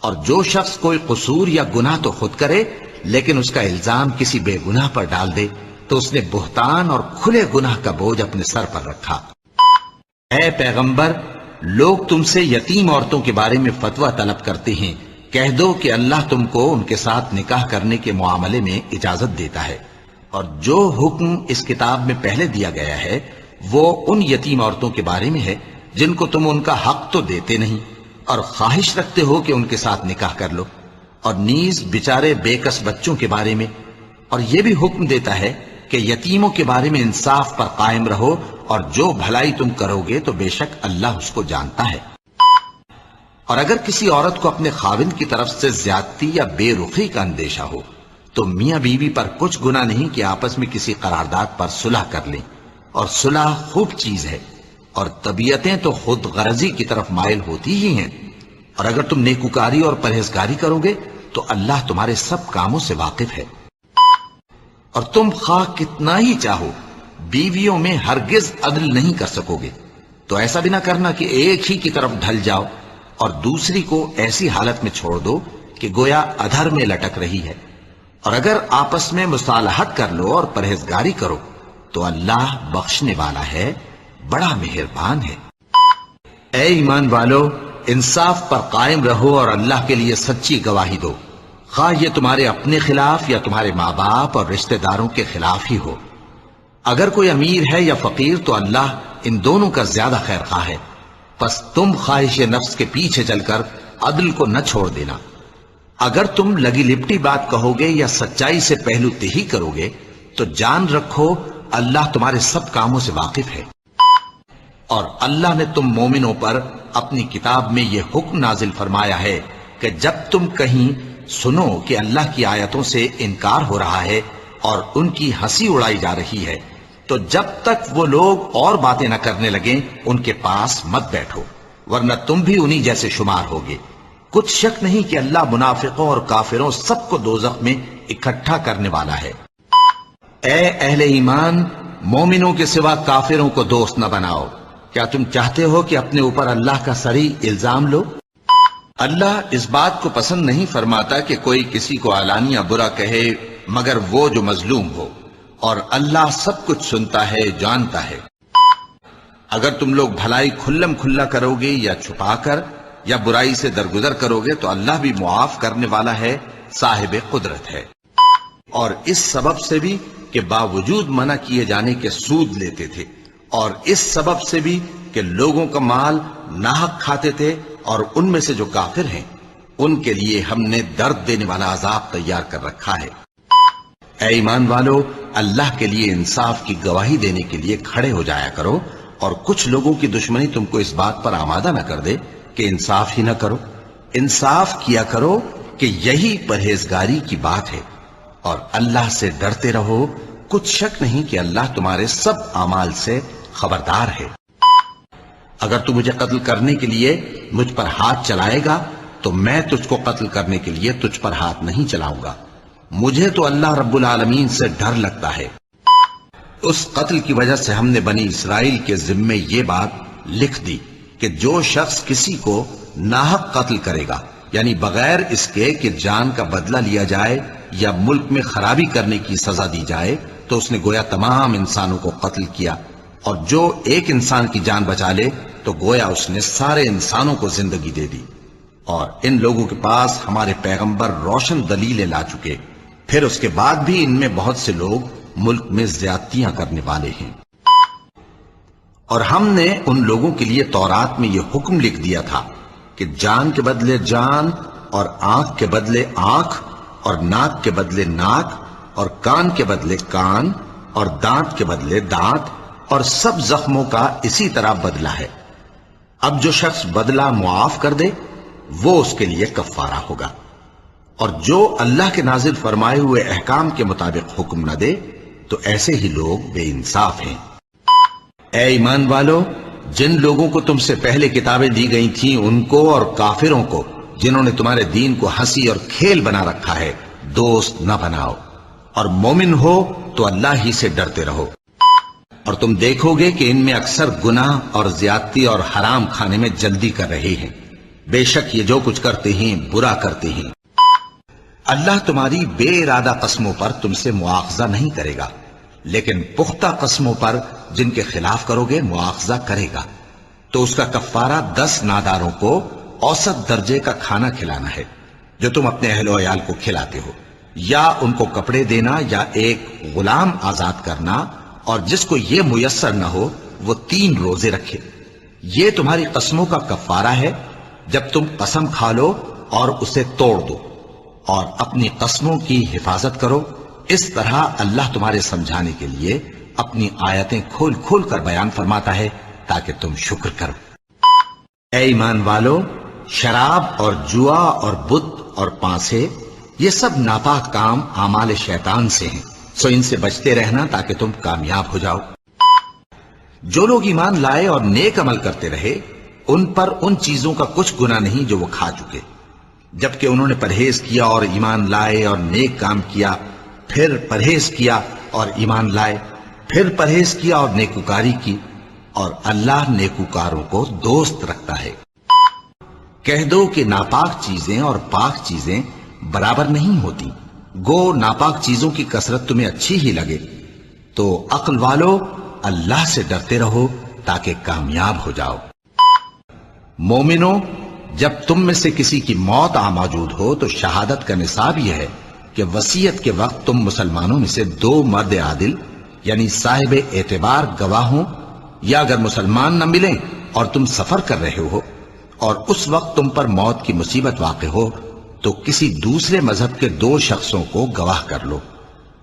اور جو شخص کوئی قصور یا گناہ تو خود کرے لیکن اس کا الزام کسی بے گناہ پر ڈال دے تو اس نے بہتان اور کھلے گناہ کا بوجھ اپنے سر پر رکھا۔ اے پیغمبر، لوگ تم سے یتیم عورتوں کے بارے میں فتویٰ طلب کرتے ہیں، کہہ دو کہ اللہ تم کو ان کے ساتھ نکاح کرنے کے معاملے میں اجازت دیتا ہے، اور جو حکم اس کتاب میں پہلے دیا گیا ہے وہ ان یتیم عورتوں کے بارے میں ہے جن کو تم ان کا حق تو دیتے نہیں اور خواہش رکھتے ہو کہ ان کے ساتھ نکاح کر لو، اور نیز بیچارے بے کس بچوں کے بارے میں، اور یہ بھی حکم دیتا ہے کہ یتیموں کے بارے میں انصاف پر قائم رہو، اور جو بھلائی تم کرو گے تو بے شک اللہ اس کو جانتا ہے۔ اور اگر کسی عورت کو اپنے خاوند کی طرف سے زیادتی یا بے رخی کا اندیشہ ہو تو میاں بیوی پر کچھ گناہ نہیں کہ آپس میں کسی قرارداد پر صلح کر لیں، اور صلح خوب چیز ہے، اور طبیعتیں تو خود غرضی کی طرف مائل ہوتی ہی ہیں، اور اگر تم نیکوکاری اور پرہیزگاری کرو گے تو اللہ تمہارے سب کاموں سے واقف ہے۔ اور تم خواہ کتنا ہی چاہو بیویوں میں ہرگز عدل نہیں کر سکو گے، تو ایسا بھی نہ کرنا کہ ایک ہی کی طرف ڈھل جاؤ اور دوسری کو ایسی حالت میں چھوڑ دو کہ گویا ادھر میں لٹک رہی ہے، اور اگر آپس میں مصالحت کر لو اور پرہیزگاری کرو تو اللہ بخشنے والا ہے، بڑا مہربان ہے۔ اے ایمان والو، انصاف پر قائم رہو اور اللہ کے لیے سچی گواہی دو، خواہ یہ تمہارے اپنے خلاف یا تمہارے ماں باپ اور رشتہ داروں کے خلاف ہی ہو۔ اگر کوئی امیر ہے یا فقیر تو اللہ ان دونوں کا زیادہ خیر خواہ ہے، پس تم خواہش نفس کے پیچھے چل کر عدل کو نہ چھوڑ دینا۔ اگر تم لگی لپٹی بات کہو گے یا سچائی سے پہلو تہی کرو گے تو جان رکھو اللہ تمہارے سب کاموں سے واقف ہے۔ اور اللہ نے تم مومنوں پر اپنی کتاب میں یہ حکم نازل فرمایا ہے کہ جب تم کہیں سنو کہ اللہ کی آیتوں سے انکار ہو رہا ہے اور ان کی ہنسی اڑائی جا رہی ہے، تو جب تک وہ لوگ اور باتیں نہ کرنے لگیں ان کے پاس مت بیٹھو، ورنہ تم بھی انہی جیسے شمار ہوگے۔ کچھ شک نہیں کہ اللہ منافقوں اور کافروں سب کو دوزخ میں اکٹھا کرنے والا ہے۔ اے اہل ایمان، مومنوں کے سوا کافروں کو دوست نہ بناؤ۔ کیا تم چاہتے ہو کہ اپنے اوپر اللہ کا صریح الزام لو؟ اللہ اس بات کو پسند نہیں فرماتا کہ کوئی کسی کو علانیہ برا کہے مگر وہ جو مظلوم ہو، اور اللہ سب کچھ سنتا ہے، جانتا ہے۔ اگر تم لوگ بھلائی کھلم کھلا کرو گے یا چھپا کر یا برائی سے درگزر کرو گے تو اللہ بھی معاف کرنے والا ہے، صاحب قدرت ہے۔ اور اس سبب سے بھی کہ باوجود منع کیے جانے کے سود لیتے تھے، اور اس سبب سے بھی کہ لوگوں کا مال ناحق کھاتے تھے، اور ان میں سے جو کافر ہیں ان کے لیے ہم نے درد دینے والا عذاب تیار کر رکھا ہے۔ اے ایمان والو، اللہ کے لیے انصاف کی گواہی دینے کے لیے کھڑے ہو جایا کرو، اور کچھ لوگوں کی دشمنی تم کو اس بات پر آمادہ نہ کر دے کہ انصاف ہی نہ کرو۔ انصاف کیا کرو کہ یہی پرہیزگاری کی بات ہے، اور اللہ سے ڈرتے رہو۔ کچھ شک نہیں کہ اللہ تمہارے سب اعمال سے خبردار ہے۔ اگر تو مجھے قتل کرنے کے لیے مجھ پر ہاتھ چلائے گا تو میں تجھ کو قتل کرنے کے لیے تجھ پر ہاتھ نہیں چلاؤں گا۔ مجھے تو اللہ رب العالمین سے ڈر لگتا ہے۔ اس قتل کی وجہ سے ہم نے بنی اسرائیل کے ذمے یہ بات لکھ دی کہ جو شخص کسی کو ناحق قتل کرے گا، یعنی بغیر اس کے کہ جان کا بدلہ لیا جائے یا ملک میں خرابی کرنے کی سزا دی جائے، تو اس نے گویا تمام انسانوں کو قتل کیا، اور جو ایک انسان کی جان بچا لے تو گویا اس نے سارے انسانوں کو زندگی دے دی۔ اور ان لوگوں کے پاس ہمارے پیغمبر روشن دلیلیں لا چکے، پھر اس کے بعد بھی ان میں بہت سے لوگ ملک میں زیادتیاں کرنے والے ہیں۔ اور ہم نے ان لوگوں کے لیے تورات میں یہ حکم لکھ دیا تھا کہ جان کے بدلے جان، اور آنکھ کے بدلے آنکھ، اور ناک کے بدلے ناک، اور کان کے بدلے کان، اور دانت کے بدلے دانت، اور سب زخموں کا اسی طرح بدلہ ہے۔ اب جو شخص بدلہ معاف کر دے وہ اس کے لیے کفارہ ہوگا، اور جو اللہ کے نازل فرمائے ہوئے احکام کے مطابق حکم نہ دے تو ایسے ہی لوگ بے انصاف ہیں۔ اے ایمان والو، جن لوگوں کو تم سے پہلے کتابیں دی گئی تھیں ان کو اور کافروں کو جنہوں نے تمہارے دین کو ہنسی اور کھیل بنا رکھا ہے دوست نہ بناؤ، اور مومن ہو تو اللہ ہی سے ڈرتے رہو۔ اور تم دیکھو گے کہ ان میں اکثر گناہ اور زیادتی اور حرام کھانے میں جلدی کر رہے ہیں، بے شک یہ جو کچھ کرتے ہیں برا کرتے ہیں۔ اللہ تمہاری بے ارادہ قسموں پر تم سے مواخذہ نہیں کرے گا، لیکن پختہ قسموں پر جن کے خلاف کرو گے مواخذہ کرے گا، تو اس کا کفارہ 10 ناداروں کو اوسط درجے کا کھانا کھلانا ہے جو تم اپنے اہل و عیال کو کھلاتے ہو، یا ان کو کپڑے دینا، یا ایک غلام آزاد کرنا، اور جس کو یہ میسر نہ ہو وہ 3 روزے رکھے۔ یہ تمہاری قسموں کا کفارہ ہے جب تم قسم کھا لو اور اسے توڑ دو، اور اپنی قسموں کی حفاظت کرو۔ اس طرح اللہ تمہارے سمجھانے کے لیے اپنی آیتیں کھول کھول کر بیان فرماتا ہے تاکہ تم شکر کرو۔ اے ایمان والو، شراب اور جوا اور بت اور پانسے یہ سب ناپاک کام اعمال شیطان سے ہیں، سو ان سے بچتے رہنا تاکہ تم کامیاب ہو جاؤ۔ جو لوگ ایمان لائے اور نیک عمل کرتے رہے ان پر ان چیزوں کا کچھ گناہ نہیں جو وہ کھا چکے، جبکہ انہوں نے پرہیز کیا اور ایمان لائے اور نیک کام کیا، پھر پرہیز کیا اور ایمان لائے، پھر پرہیز کیا اور نیکوکاری کی، اور اللہ نیکوکاروں کو دوست رکھتا ہے۔ کہہ دو کہ ناپاک چیزیں اور پاک چیزیں برابر نہیں ہوتی، گو ناپاک چیزوں کی کثرت تمہیں اچھی ہی لگے، تو عقل والو اللہ سے ڈرتے رہو تاکہ کامیاب ہو جاؤ۔ مومنو، جب تم میں سے کسی کی موت آ موجود ہو تو شہادت کا نصاب یہ ہے کہ وصیت کے وقت تم مسلمانوں میں سے 2 مرد عادل یعنی صاحب اعتبار گواہ ہوں، یا اگر مسلمان نہ ملیں اور تم سفر کر رہے ہو اور اس وقت تم پر موت کی مصیبت واقع ہو تو کسی دوسرے مذہب کے 2 شخصوں کو گواہ کر لو۔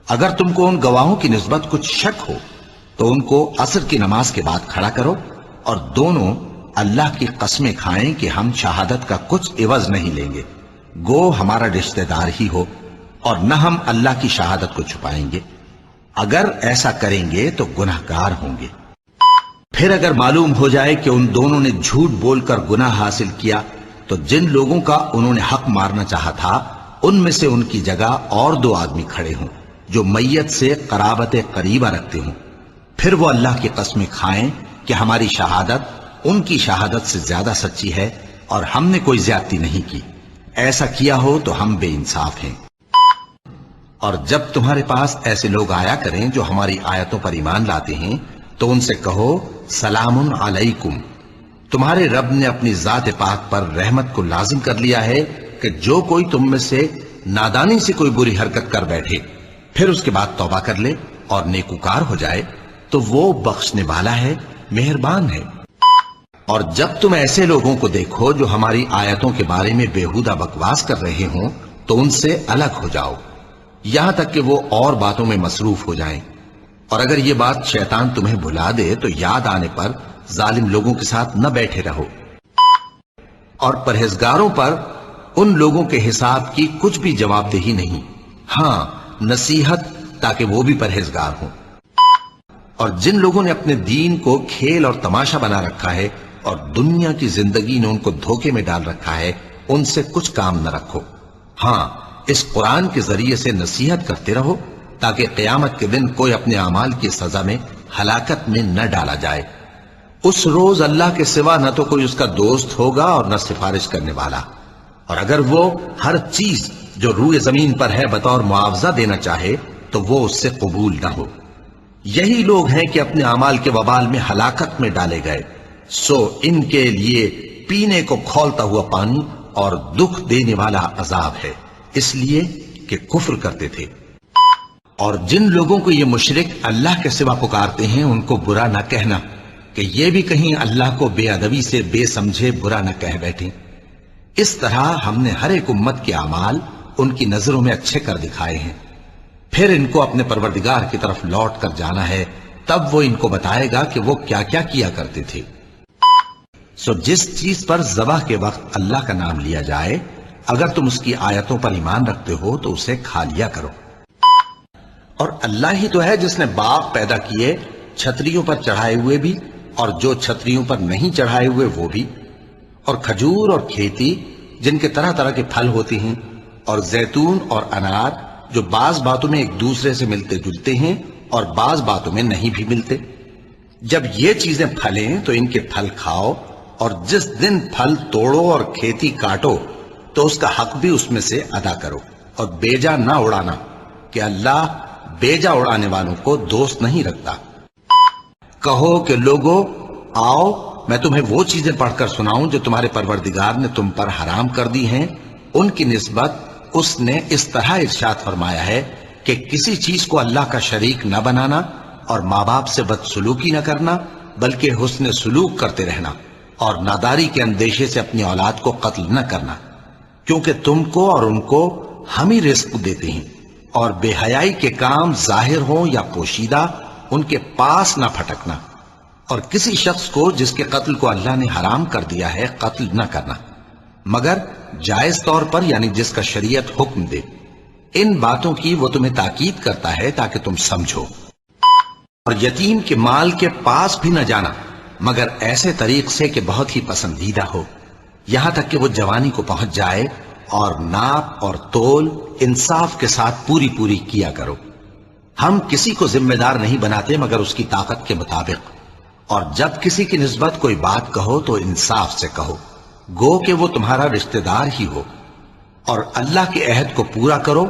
اگر تم کو ان گواہوں کی نسبت کچھ شک ہو تو ان کو عصر کی نماز کے بعد کھڑا کرو، اور دونوں اللہ کی قسمیں کھائیں کہ ہم شہادت کا کچھ عوض نہیں لیں گے، گو ہمارا رشتہ دار ہی ہو، اور نہ ہم اللہ کی شہادت کو چھپائیں گے۔ اگر ایسا کریں گے تو گناہگار ہوں گے۔ پھر اگر معلوم ہو جائے کہ ان دونوں نے جھوٹ بول کر گناہ حاصل کیا تو جن لوگوں کا انہوں نے حق مارنا چاہا تھا ان میں سے ان کی جگہ اور 2 آدمی کھڑے ہوں جو میت سے قرابت قریبہ رکھتے ہوں، پھر وہ اللہ کی قسمیں کھائیں کہ ہماری شہادت ان کی شہادت سے زیادہ سچی ہے اور ہم نے کوئی زیادتی نہیں کی، ایسا کیا ہو تو ہم بے انصاف ہیں۔ اور جب تمہارے پاس ایسے لوگ آیا کریں جو ہماری آیتوں پر ایمان لاتے ہیں تو ان سے کہو سلام علیکم، تمہارے رب نے اپنی ذات پاک پر رحمت کو لازم کر لیا ہے کہ جو کوئی تم میں سے نادانی سے کوئی بری حرکت کر بیٹھے پھر اس کے بعد توبہ کر لے اور نیکوکار ہو جائے تو وہ بخشنے والا ہے، مہربان ہے۔ اور جب تم ایسے لوگوں کو دیکھو جو ہماری آیتوں کے بارے میں بےہودہ بکواس کر رہے ہوں تو ان سے الگ ہو جاؤ یہاں تک کہ وہ اور باتوں میں مصروف ہو جائیں، اور اگر یہ بات شیطان تمہیں بھلا دے تو یاد آنے پر ظالم لوگوں کے ساتھ نہ بیٹھے رہو۔ اور پرہیزگاروں پر ان لوگوں کے حساب کی کچھ بھی جواب دہی نہیں، ہاں نصیحت تاکہ وہ بھی پرہیزگار ہوں۔ اور جن لوگوں نے اپنے دین کو کھیل اور تماشا بنا رکھا ہے اور دنیا کی زندگی نے ان کو دھوکے میں ڈال رکھا ہے ان سے کچھ کام نہ رکھو، ہاں اس قرآن کے ذریعے سے نصیحت کرتے رہو تاکہ قیامت کے دن کوئی اپنے اعمال کی سزا میں ہلاکت میں نہ ڈالا جائے۔ اس روز اللہ کے سوا نہ تو کوئی اس کا دوست ہوگا اور نہ سفارش کرنے والا، اور اگر وہ ہر چیز جو روئے زمین پر ہے بطور معاوضہ دینا چاہے تو وہ اس سے قبول نہ ہو۔ یہی لوگ ہیں کہ اپنے اعمال کے وبال میں ہلاکت میں ڈالے گئے، سو ان کے لیے پینے کو کھولتا ہوا پانی اور دکھ دینے والا عذاب ہے، اس لیے کہ کفر کرتے تھے۔ اور جن لوگوں کو یہ مشرک اللہ کے سوا پکارتے ہیں ان کو برا نہ کہنا کہ یہ بھی کہیں اللہ کو بے ادبی سے بے سمجھے برا نہ کہہ بیٹھیں۔ اس طرح ہم نے ہر ایک امت کے اعمال ان کی نظروں میں اچھے کر دکھائے ہیں، پھر ان کو اپنے پروردگار کی طرف لوٹ کر جانا ہے، تب وہ ان کو بتائے گا کہ وہ کیا کیا کیا کرتے تھے۔ سو جس چیز پر ذبح کے وقت اللہ کا نام لیا جائے اگر تم اس کی آیتوں پر ایمان رکھتے ہو تو اسے کھا لیا کرو۔ اور اللہ ہی تو ہے جس نے باغ پیدا کیے چھتریوں پر چڑھائے ہوئے بھی اور جو چھتریوں پر نہیں چڑھائے ہوئے وہ بھی، اور کھجور اور کھیتی جن کے طرح طرح کے پھل ہوتے ہیں، اور زیتون اور انار جو بعض باتوں میں ایک دوسرے سے ملتے جلتے ہیں اور بعض باتوں میں نہیں بھی ملتے۔ جب یہ چیزیں پھلیں تو ان کے پھل کھاؤ، اور جس دن پھل توڑو اور کھیتی کاٹو تو اس کا حق بھی اس میں سے ادا کرو، اور بیجا نہ اڑانا کہ اللہ بیجا اڑانے والوں کو دوست نہیں رکھتا۔ کہو کہ لوگو آؤ میں تمہیں وہ چیزیں پڑھ کر سناؤں جو تمہارے پروردگار نے تم پر حرام کر دی ہیں، ان کی نسبت اس نے اس طرح ارشاد فرمایا ہے کہ کسی چیز کو اللہ کا شریک نہ بنانا اور ماں باپ سے بدسلوکی نہ کرنا بلکہ حسن سلوک کرتے رہنا، اور ناداری کے اندیشے سے اپنی اولاد کو قتل نہ کرنا، کیونکہ تم کو اور ان کو ہم ہی رزق دیتے ہیں، اور بے حیائی کے کام ظاہر ہوں یا پوشیدہ ان کے پاس نہ پھٹکنا، اور کسی شخص کو جس کے قتل کو اللہ نے حرام کر دیا ہے قتل نہ کرنا مگر جائز طور پر، یعنی جس کا شریعت حکم دے۔ ان باتوں کی وہ تمہیں تاکید کرتا ہے تاکہ تم سمجھو۔ اور یتیم کے مال کے پاس بھی نہ جانا مگر ایسے طریق سے کہ بہت ہی پسندیدہ ہو، یہاں تک کہ وہ جوانی کو پہنچ جائے، اور ناپ اور تول انصاف کے ساتھ پوری پوری کیا کرو۔ ہم کسی کو ذمہ دار نہیں بناتے مگر اس کی طاقت کے مطابق، اور جب کسی کی نسبت کوئی بات کہو تو انصاف سے کہو، گو کہ وہ تمہارا رشتہ دار ہی ہو، اور اللہ کے عہد کو پورا کرو۔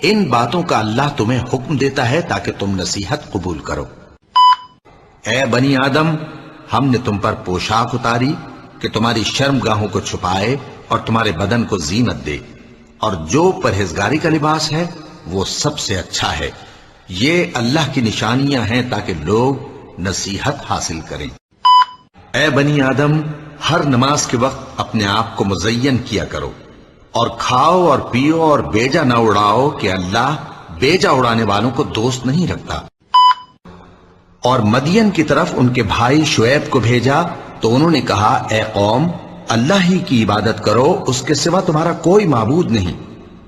ان باتوں کا اللہ تمہیں حکم دیتا ہے تاکہ تم نصیحت قبول کرو۔ اے بنی آدم، ہم نے تم پر پوشاک اتاری کہ تمہاری شرم گاہوں کو چھپائے اور تمہارے بدن کو زینت دے، اور جو پرہیزگاری کا لباس ہے وہ سب سے اچھا ہے۔ یہ اللہ کی نشانیاں ہیں تاکہ لوگ نصیحت حاصل کریں۔ اے بنی آدم، ہر نماز کے وقت اپنے آپ کو مزین کیا کرو، اور کھاؤ اور پیو اور بیجا نہ اڑاؤ کہ اللہ بیجا اڑانے والوں کو دوست نہیں رکھتا۔ اور مدین کی طرف ان کے بھائی شعیب کو بھیجا تو انہوں نے کہا اے قوم، اللہ ہی کی عبادت کرو، اس کے سوا تمہارا کوئی معبود نہیں۔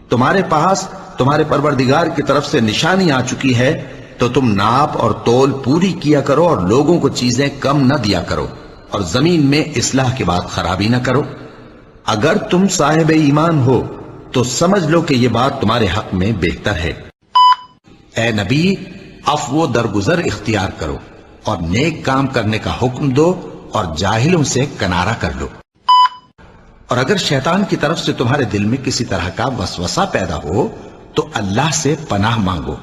تمہارے پاس تمہارے پروردگار کی طرف سے نشانی آ چکی ہے تو تم ناپ اور تول پوری کیا کرو اور لوگوں کو چیزیں کم نہ دیا کرو اور زمین میں اصلاح کے بعد خرابی نہ کرو۔ اگر تم صاحب ایمان ہو تو سمجھ لو کہ یہ بات تمہارے حق میں بہتر ہے۔ اے نبی، عفو و درگزر اختیار کرو اور نیک کام کرنے کا حکم دو اور جاہلوں سے کنارہ کر لو۔ اور اگر شیطان کی طرف سے تمہارے دل میں کسی طرح کا وسوسہ پیدا ہو تو اللہ سے پناہ مانگو،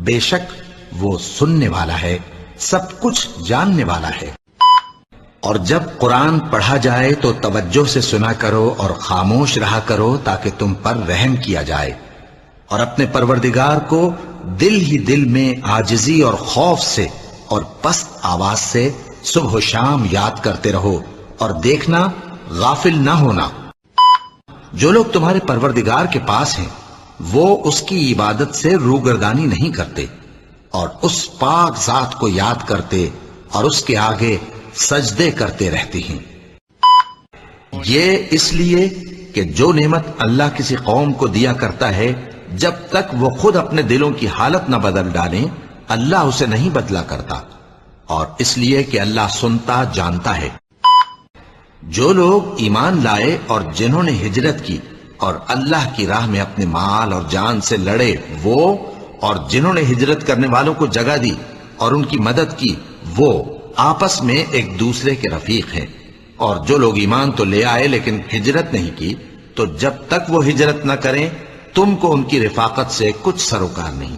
بے شک وہ سننے والا ہے، سب کچھ جاننے والا ہے۔ اور جب قرآن پڑھا جائے تو توجہ سے سنا کرو اور خاموش رہا کرو تاکہ تم پر رحم کیا جائے، اور اپنے پروردگار کو دل ہی دل میں عاجزی اور خوف سے اور پست آواز سے صبح و شام یاد کرتے رہو، اور دیکھنا غافل نہ ہونا۔ جو لوگ تمہارے پروردگار کے پاس ہیں وہ اس کی عبادت سے روگردانی نہیں کرتے اور اس پاک ذات کو یاد کرتے اور اس کے آگے سجدے کرتے رہتے ہیں۔ یہ اس لیے کہ جو نعمت اللہ کسی قوم کو دیا کرتا ہے جب تک وہ خود اپنے دلوں کی حالت نہ بدل ڈالیں اللہ اسے نہیں بدلا کرتا، اور اس لیے کہ اللہ سنتا جانتا ہے۔ جو لوگ ایمان لائے اور جنہوں نے ہجرت کی اور اللہ کی راہ میں اپنے مال اور جان سے لڑے وہ، اور جنہوں نے ہجرت کرنے والوں کو جگہ دی اور ان کی مدد کی وہ آپس میں ایک دوسرے کے رفیق ہیں۔ اور جو لوگ ایمان تو لے آئے لیکن ہجرت نہیں کی تو جب تک وہ ہجرت نہ کریں تم کو ان کی رفاقت سے کچھ سروکار نہیں،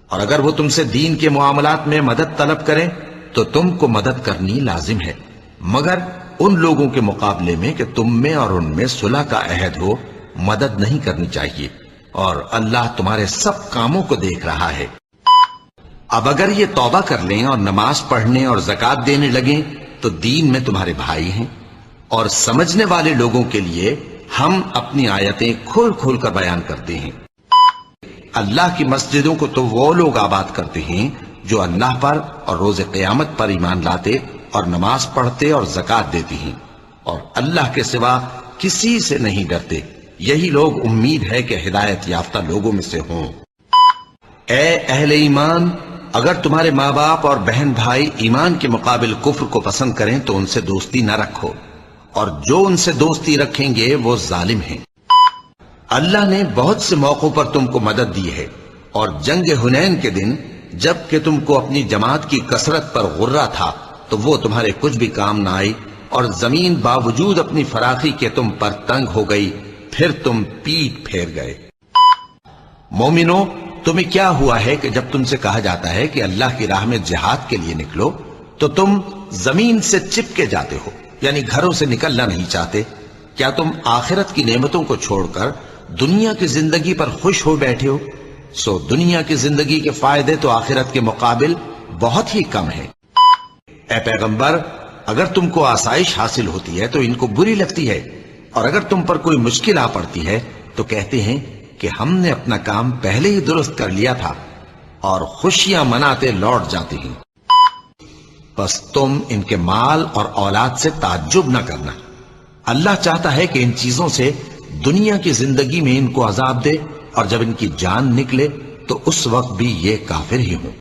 اور اگر وہ تم سے دین کے معاملات میں مدد طلب کریں تو تم کو مدد کرنی لازم ہے، مگر ان لوگوں کے مقابلے میں کہ تم میں اور ان میں صلح کا عہد ہو مدد نہیں کرنی چاہیے، اور اللہ تمہارے سب کاموں کو دیکھ رہا ہے۔ اب اگر یہ توبہ کر لیں اور نماز پڑھنے اور زکوٰۃ دینے لگیں تو دین میں تمہارے بھائی ہیں، اور سمجھنے والے لوگوں کے لیے ہم اپنی آیتیں کھول کھول کر بیان کرتے ہیں۔ اللہ کی مسجدوں کو تو وہ لوگ آباد کرتے ہیں جو اللہ پر اور روز قیامت پر ایمان لاتے اور نماز پڑھتے اور زکوٰۃ دیتے ہیں، اور اللہ کے سوا کسی سے نہیں ڈرتے، یہی لوگ امید ہے کہ ہدایت یافتہ لوگوں میں سے ہوں۔ اے اہل ایمان، اگر تمہارے ماں باپ اور بہن بھائی ایمان کے مقابل کفر کو پسند کریں تو ان سے دوستی نہ رکھو، اور جو ان سے دوستی رکھیں گے وہ ظالم ہیں۔ اللہ نے بہت سے موقعوں پر تم کو مدد دی ہے، اور جنگ حنین کے دن جب کہ تم کو اپنی جماعت کی کثرت پر غرہ تھا تو وہ تمہارے کچھ بھی کام نہ آئی، اور زمین باوجود اپنی فراخی کے تم پر تنگ ہو گئی، پھر تم پیٹ پھیر گئے۔ مومنو، تمہیں کیا ہوا ہے کہ جب تم سے کہا جاتا ہے کہ اللہ کی راہ میں جہاد کے لیے نکلو تو تم زمین سے چپکے جاتے ہو، یعنی گھروں سے نکلنا نہیں چاہتے؟ کیا تم آخرت کی نعمتوں کو چھوڑ کر دنیا کی زندگی پر خوش ہو بیٹھے ہو؟ سو دنیا کی زندگی کے فائدے تو آخرت کے مقابل بہت ہی کم ہیں۔ اے پیغمبر، اگر تم کو آسائش حاصل ہوتی ہے تو ان کو بری لگتی ہے، اور اگر تم پر کوئی مشکل آ پڑتی ہے تو کہتے ہیں کہ ہم نے اپنا کام پہلے ہی درست کر لیا تھا، اور خوشیاں مناتے لوٹ جاتے ہیں۔ بس تم ان کے مال اور اولاد سے تعجب نہ کرنا، اللہ چاہتا ہے کہ ان چیزوں سے دنیا کی زندگی میں ان کو عذاب دے، اور جب ان کی جان نکلے تو اس وقت بھی یہ کافر ہی ہوں۔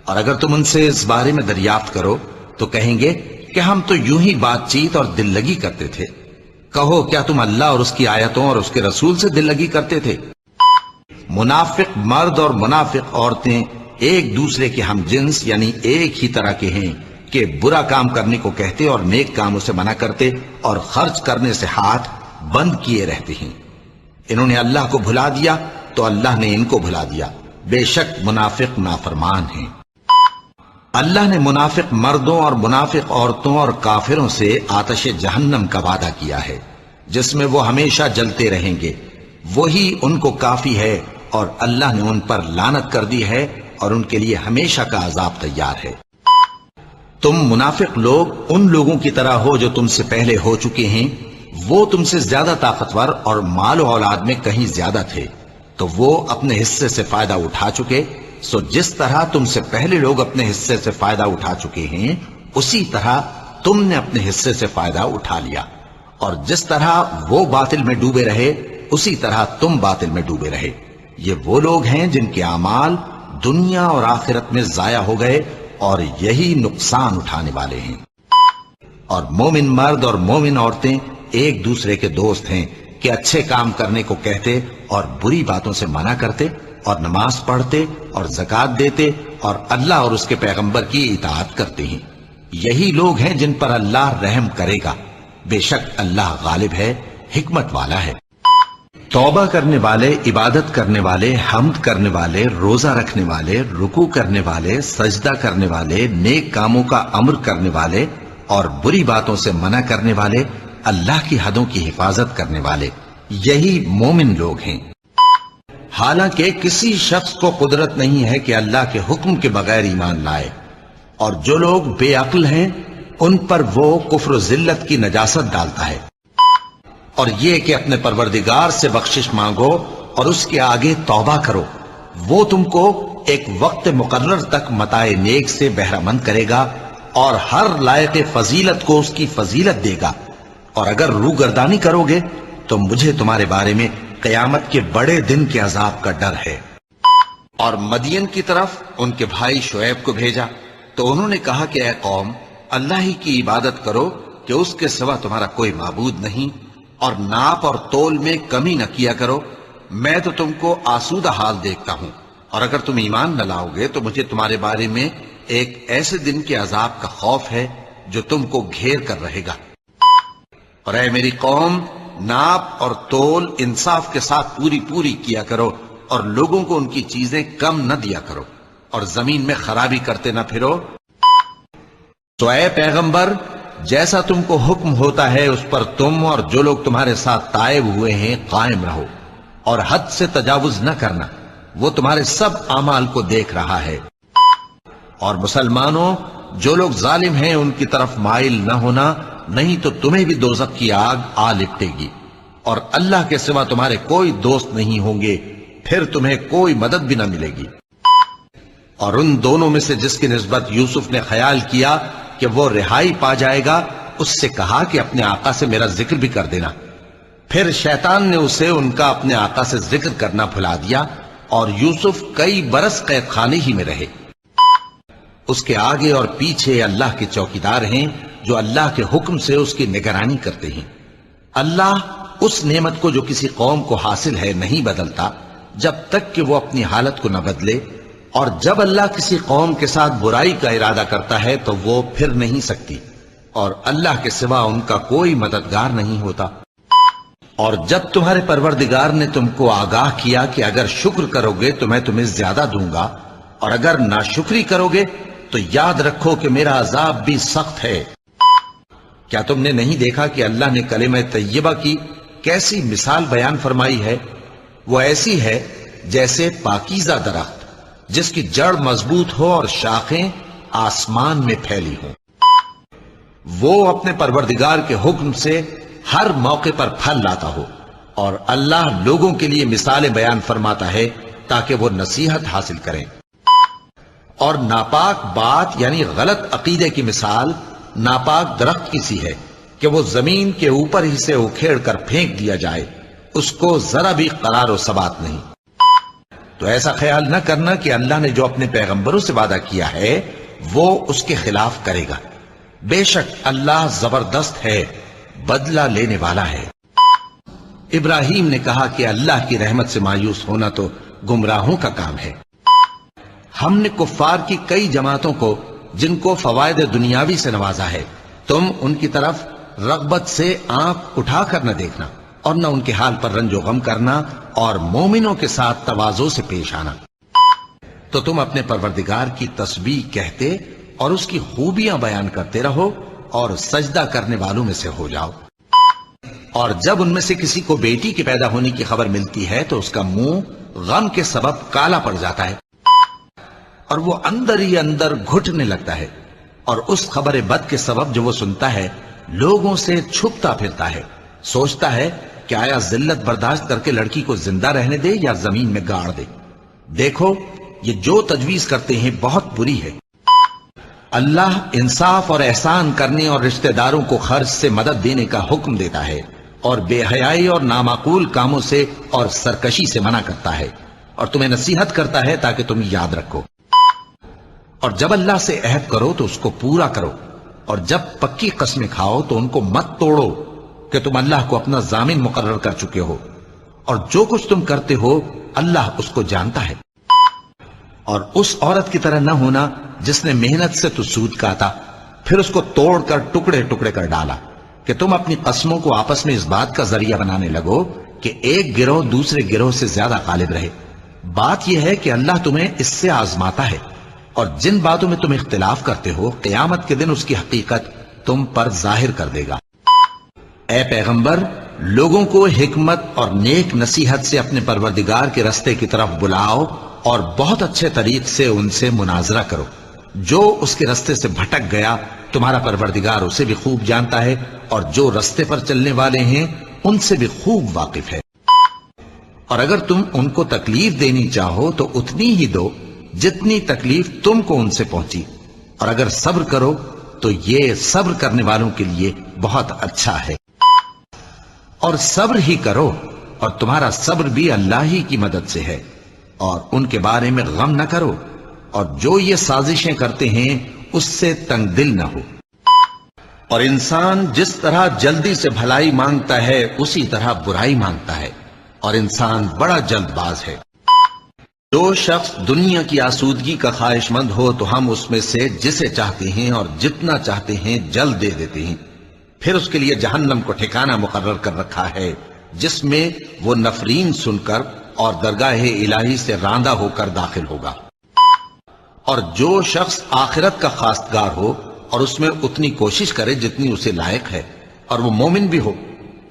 اور اگر تم ان سے اس بارے میں دریافت کرو تو کہیں گے کہ ہم تو یوں ہی بات چیت اور دل لگی کرتے تھے۔ کہو، کیا تم اللہ اور اس کی آیتوں اور اس کے رسول سے دل لگی کرتے تھے؟ منافق مرد اور منافق عورتیں ایک دوسرے کے ہم جنس یعنی ایک ہی طرح کے ہیں کہ برا کام کرنے کو کہتے اور نیک کاموں سے منع کرتے اور خرچ کرنے سے ہاتھ بند کیے رہتے ہیں۔ انہوں نے اللہ کو بھلا دیا تو اللہ نے ان کو بھلا دیا، بے شک منافق نافرمان ہیں۔ اللہ نے منافق مردوں اور منافق عورتوں اور کافروں سے آتش جہنم کا وعدہ کیا ہے جس میں وہ ہمیشہ جلتے رہیں گے، وہی ان کو کافی ہے، اور اللہ نے ان پر لعنت کر دی ہے اور ان کے لیے ہمیشہ کا عذاب تیار ہے۔ تم منافق لوگ ان لوگوں کی طرح ہو جو تم سے پہلے ہو چکے ہیں، وہ تم سے زیادہ طاقتور اور مال و اولاد میں کہیں زیادہ تھے، تو وہ اپنے حصے سے فائدہ اٹھا چکے، سو جس طرح تم سے پہلے لوگ اپنے حصے سے فائدہ اٹھا چکے ہیں اسی طرح تم نے اپنے حصے سے فائدہ اٹھا لیا، اور جس طرح وہ باطل میں ڈوبے رہے اسی طرح تم باطل میں ڈوبے رہے۔ یہ وہ لوگ ہیں جن کے اعمال دنیا اور آخرت میں ضائع ہو گئے اور یہی نقصان اٹھانے والے ہیں۔ اور مومن مرد اور مومن عورتیں ایک دوسرے کے دوست ہیں کہ اچھے کام کرنے کو کہتے اور بری باتوں سے منع کرتے اور نماز پڑھتے اور زکوٰۃ دیتے اور اللہ اور اس کے پیغمبر کی اطاعت کرتے ہیں۔ یہی لوگ ہیں جن پر اللہ رحم کرے گا، بے شک اللہ غالب ہے، حکمت والا ہے۔ توبہ کرنے والے، عبادت کرنے والے، حمد کرنے والے، روزہ رکھنے والے، رکوع کرنے والے، سجدہ کرنے والے، نیک کاموں کا امر کرنے والے اور بری باتوں سے منع کرنے والے، اللہ کی حدوں کی حفاظت کرنے والے، یہی مومن لوگ ہیں۔ حالانکہ کسی شخص کو قدرت نہیں ہے کہ اللہ کے حکم کے بغیر ایمان لائے، اور جو لوگ بے عقل ہیں ان پر وہ کفر و ذلت کی نجاست ڈالتا ہے، اور یہ کہ اپنے پروردگار سے بخشش مانگو اور اس کے آگے توبہ کرو، وہ تم کو ایک وقت مقرر تک متاع نیک سے بہرہ مند کرے گا اور ہر لائق فضیلت کو اس کی فضیلت دے گا، اور اگر روگردانی کرو گے تو مجھے تمہارے بارے میں قیامت کے بڑے دن کے عذاب کا ڈر ہے۔ اور مدین کی طرف ان کے بھائی شعیب کو بھیجا تو انہوں نے کہا کہ اے قوم، اللہ ہی کی عبادت کرو کہ اس کے سوا تمہارا کوئی معبود نہیں، اور ناپ اور تول میں کمی نہ کیا کرو، میں تو تم کو آسودہ حال دیکھتا ہوں، اور اگر تم ایمان نہ لاؤ گے تو مجھے تمہارے بارے میں ایک ایسے دن کے عذاب کا خوف ہے جو تم کو گھیر کر رہے گا۔ اور اے میری قوم، ناپ اور تول انصاف کے ساتھ پوری کیا کرو، اور لوگوں کو ان کی چیزیں کم نہ دیا کرو، اور زمین میں خرابی کرتے نہ پھرو۔ تو اے پیغمبر، جیسا تم کو حکم ہوتا ہے اس پر تم اور جو لوگ تمہارے ساتھ تائب ہوئے ہیں قائم رہو، اور حد سے تجاوز نہ کرنا، وہ تمہارے سب اعمال کو دیکھ رہا ہے۔ اور مسلمانوں، جو لوگ ظالم ہیں ان کی طرف مائل نہ ہونا، نہیں تو تمہیں بھی دوزخ کی آگ آ لپٹے گی، اور اللہ کے سوا تمہارے کوئی دوست نہیں ہوں گے، پھر تمہیں کوئی مدد بھی نہ ملے گی۔ اور ان دونوں میں سے جس کی نسبت یوسف نے خیال کیا کہ وہ رہائی پا جائے گا، اس سے کہا کہ اپنے آقا سے میرا ذکر بھی کر دینا۔ پھر شیطان نے اسے ان کا اپنے آقا سے ذکر کرنا بھلا دیا، اور یوسف کئی برس قید خانے ہی میں رہے۔ اس کے آگے اور پیچھے اللہ کے چوکیدار ہیں جو اللہ کے حکم سے اس کی نگرانی کرتے ہیں۔ اللہ اس نعمت کو جو کسی قوم کو حاصل ہے نہیں بدلتا جب تک کہ وہ اپنی حالت کو نہ بدلے، اور جب اللہ کسی قوم کے ساتھ برائی کا ارادہ کرتا ہے تو وہ پھر نہیں سکتی، اور اللہ کے سوا ان کا کوئی مددگار نہیں ہوتا۔ اور جب تمہارے پروردگار نے تم کو آگاہ کیا کہ اگر شکر کرو گے تو میں تمہیں زیادہ دوں گا، اور اگر ناشکری کرو گے تو یاد رکھو کہ میرا عذاب بھی سخت ہے۔ کیا تم نے نہیں دیکھا کہ اللہ نے کلمہ طیبہ کی کیسی مثال بیان فرمائی ہے؟ وہ ایسی ہے جیسے پاکیزہ درخت جس کی جڑ مضبوط ہو اور شاخیں آسمان میں پھیلی ہوں۔ وہ اپنے پروردگار کے حکم سے ہر موقع پر پھل لاتا ہو، اور اللہ لوگوں کے لیے مثالیں بیان فرماتا ہے تاکہ وہ نصیحت حاصل کریں۔ اور ناپاک بات یعنی غلط عقیدے کی مثال ناپاک درخت کی سی ہے کہ وہ زمین کے اوپر ہی سے اکھیڑ کر پھینک دیا جائے، اس کو ذرا بھی قرار و ثبات نہیں۔ تو ایسا خیال نہ کرنا کہ اللہ نے جو اپنے پیغمبروں سے وعدہ کیا ہے وہ اس کے خلاف کرے گا، بے شک اللہ زبردست ہے، بدلہ لینے والا ہے۔ ابراہیم نے کہا کہ اللہ کی رحمت سے مایوس ہونا تو گمراہوں کا کام ہے۔ ہم نے کفار کی کئی جماعتوں کو جن کو فوائد دنیاوی سے نوازا ہے، تم ان کی طرف رغبت سے آنکھ اٹھا کر نہ دیکھنا، اور نہ ان کے حال پر رنج و غم کرنا، اور مومنوں کے ساتھ تواضع سے پیش آنا۔ تو تم اپنے پروردگار کی تسبیح کہتے اور اس کی خوبیاں بیان کرتے رہو، اور سجدہ کرنے والوں میں سے ہو جاؤ۔ اور جب ان میں سے کسی کو بیٹی کے پیدا ہونے کی خبر ملتی ہے تو اس کا منہ غم کے سبب کالا پڑ جاتا ہے، اور وہ اندر ہی اندر گھٹنے لگتا ہے، اور اس خبر بد کے سبب جو وہ سنتا ہے لوگوں سے چھپتا پھرتا ہے، سوچتا ہے کہ آیا ذلت برداشت کر کے لڑکی کو زندہ رہنے دے یا زمین میں گاڑ دے۔ دیکھو، یہ جو تجویز کرتے ہیں بہت بری ہے۔ اللہ انصاف اور احسان کرنے اور رشتہ داروں کو خرچ سے مدد دینے کا حکم دیتا ہے، اور بے حیائی اور نامعقول کاموں سے اور سرکشی سے منع کرتا ہے، اور تمہیں نصیحت کرتا ہے تاکہ تم یاد رکھو. اور جب اللہ سے عہد کرو تو اس کو پورا کرو، اور جب پکی قسمیں کھاؤ تو ان کو مت توڑو کہ تم اللہ کو اپنا ضامن مقرر کر چکے ہو، اور جو کچھ تم کرتے ہو اللہ اس کو جانتا ہے. اور اس عورت کی طرح نہ ہونا جس نے محنت سے تو سود کاتا پھر اس کو توڑ کر ٹکڑے ٹکڑے کر ڈالا، کہ تم اپنی قسموں کو آپس میں اس بات کا ذریعہ بنانے لگو کہ ایک گروہ دوسرے گروہ سے زیادہ غالب رہے. بات یہ ہے کہ اللہ تمہیں اس سے آزماتا ہے، اور جن باتوں میں تم اختلاف کرتے ہو قیامت کے دن اس کی حقیقت تم پر ظاہر کر دے گا. اے پیغمبر، لوگوں کو حکمت اور نیک نصیحت سے اپنے پروردگار کے رستے کی طرف بلاؤ، اور بہت اچھے طریق سے ان سے مناظرہ کرو. جو اس کے رستے سے بھٹک گیا تمہارا پروردگار اسے بھی خوب جانتا ہے، اور جو رستے پر چلنے والے ہیں ان سے بھی خوب واقف ہے. اور اگر تم ان کو تکلیف دینی چاہو تو اتنی ہی دو جتنی تکلیف تم کو ان سے پہنچی، اور اگر صبر کرو تو یہ صبر کرنے والوں کے لیے بہت اچھا ہے. اور صبر ہی کرو، اور تمہارا صبر بھی اللہ ہی کی مدد سے ہے، اور ان کے بارے میں غم نہ کرو، اور جو یہ سازشیں کرتے ہیں اس سے تنگ دل نہ ہو. اور انسان جس طرح جلدی سے بھلائی مانگتا ہے اسی طرح برائی مانگتا ہے، اور انسان بڑا جلد باز ہے. جو شخص دنیا کی آسودگی کا خواہش مند ہو تو ہم اس میں سے جسے چاہتے ہیں اور جتنا چاہتے ہیں جلد دے دیتے ہیں. پھر اس کے لیے جہنم کو ٹھکانہ مقرر کر رکھا ہے، جس میں وہ نفرین سن کر اور درگاہ الہی سے راندہ ہو کر داخل ہوگا. اور جو شخص آخرت کا خواستگار ہو اور اس میں اتنی کوشش کرے جتنی اسے لائق ہے، اور وہ مومن بھی ہو،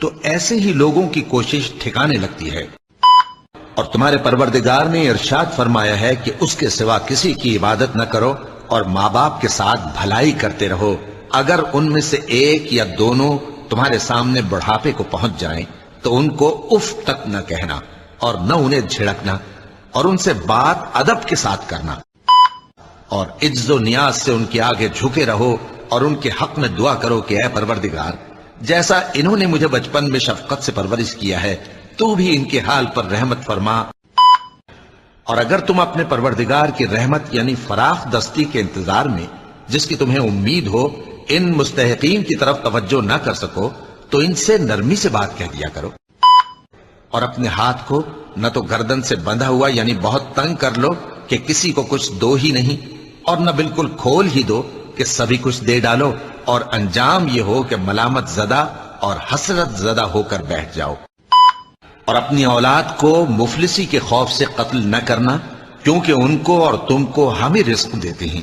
تو ایسے ہی لوگوں کی کوشش ٹھکانے لگتی ہے. اور تمہارے پروردگار نے ارشاد فرمایا ہے کہ اس کے سوا کسی کی عبادت نہ کرو، اور ماں باپ کے ساتھ بھلائی کرتے رہو. اگر ان میں سے ایک یا دونوں تمہارے سامنے بڑھاپے کو پہنچ جائیں تو ان کو اف تک نہ کہنا، اور نہ انہیں جھڑکنا، اور ان سے بات ادب کے ساتھ کرنا. اور عجز و نیاز سے ان کے آگے جھکے رہو، اور ان کے حق میں دعا کرو کہ اے پروردگار، جیسا انہوں نے مجھے بچپن میں شفقت سے پرورش کیا ہے تو بھی ان کے حال پر رحمت فرما. اور اگر تم اپنے پروردگار کی رحمت یعنی فراخ دستی کے انتظار میں جس کی تمہیں امید ہو ان مستحقین کی طرف توجہ نہ کر سکو تو ان سے نرمی سے بات کہہ دیا کرو. اور اپنے ہاتھ کو نہ تو گردن سے بندھا ہوا یعنی بہت تنگ کر لو کہ کسی کو کچھ دو ہی نہیں، اور نہ بالکل کھول ہی دو کہ سبھی کچھ دے ڈالو، اور انجام یہ ہو کہ ملامت زدہ اور حسرت زدہ ہو کر بیٹھ جاؤ. اور اپنی اولاد کو مفلسی کے خوف سے قتل نہ کرنا، کیونکہ ان کو اور تم کو ہم ہی رزق دیتے ہیں.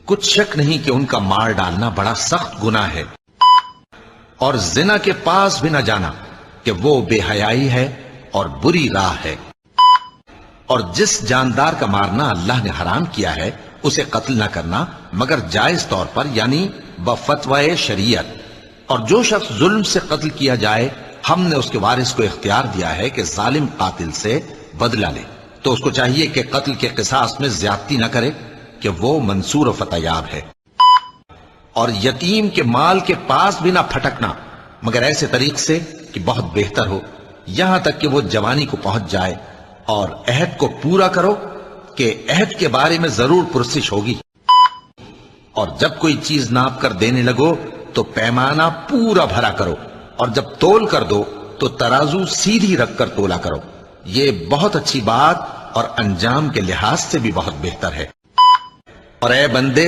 کچھ شک نہیں کہ ان کا مار ڈالنا بڑا سخت گناہ ہے. اور زنا کے پاس بھی نہ جانا کہ وہ بے حیائی ہے اور بری راہ ہے. اور جس جاندار کا مارنا اللہ نے حرام کیا ہے اسے قتل نہ کرنا مگر جائز طور پر یعنی بفتوائے شریعت. اور جو شخص ظلم سے قتل کیا جائے ہم نے اس کے وارث کو اختیار دیا ہے کہ ظالم قاتل سے بدلہ لے، تو اس کو چاہیے کہ قتل کے قصاص میں زیادتی نہ کرے کہ وہ منصور و فتح یاب ہے. اور یتیم کے مال کے پاس بھی نہ پھٹکنا مگر ایسے طریق سے کہ بہت بہتر ہو، یہاں تک کہ وہ جوانی کو پہنچ جائے. اور عہد کو پورا کرو کہ عہد کے بارے میں ضرور پرسش ہوگی. اور جب کوئی چیز ناپ کر دینے لگو تو پیمانہ پورا بھرا کرو، اور جب تول کر دو تو ترازو سیدھی رکھ کر تولا کرو. یہ بہت اچھی بات اور انجام کے لحاظ سے بھی بہت بہتر ہے. اور اے بندے،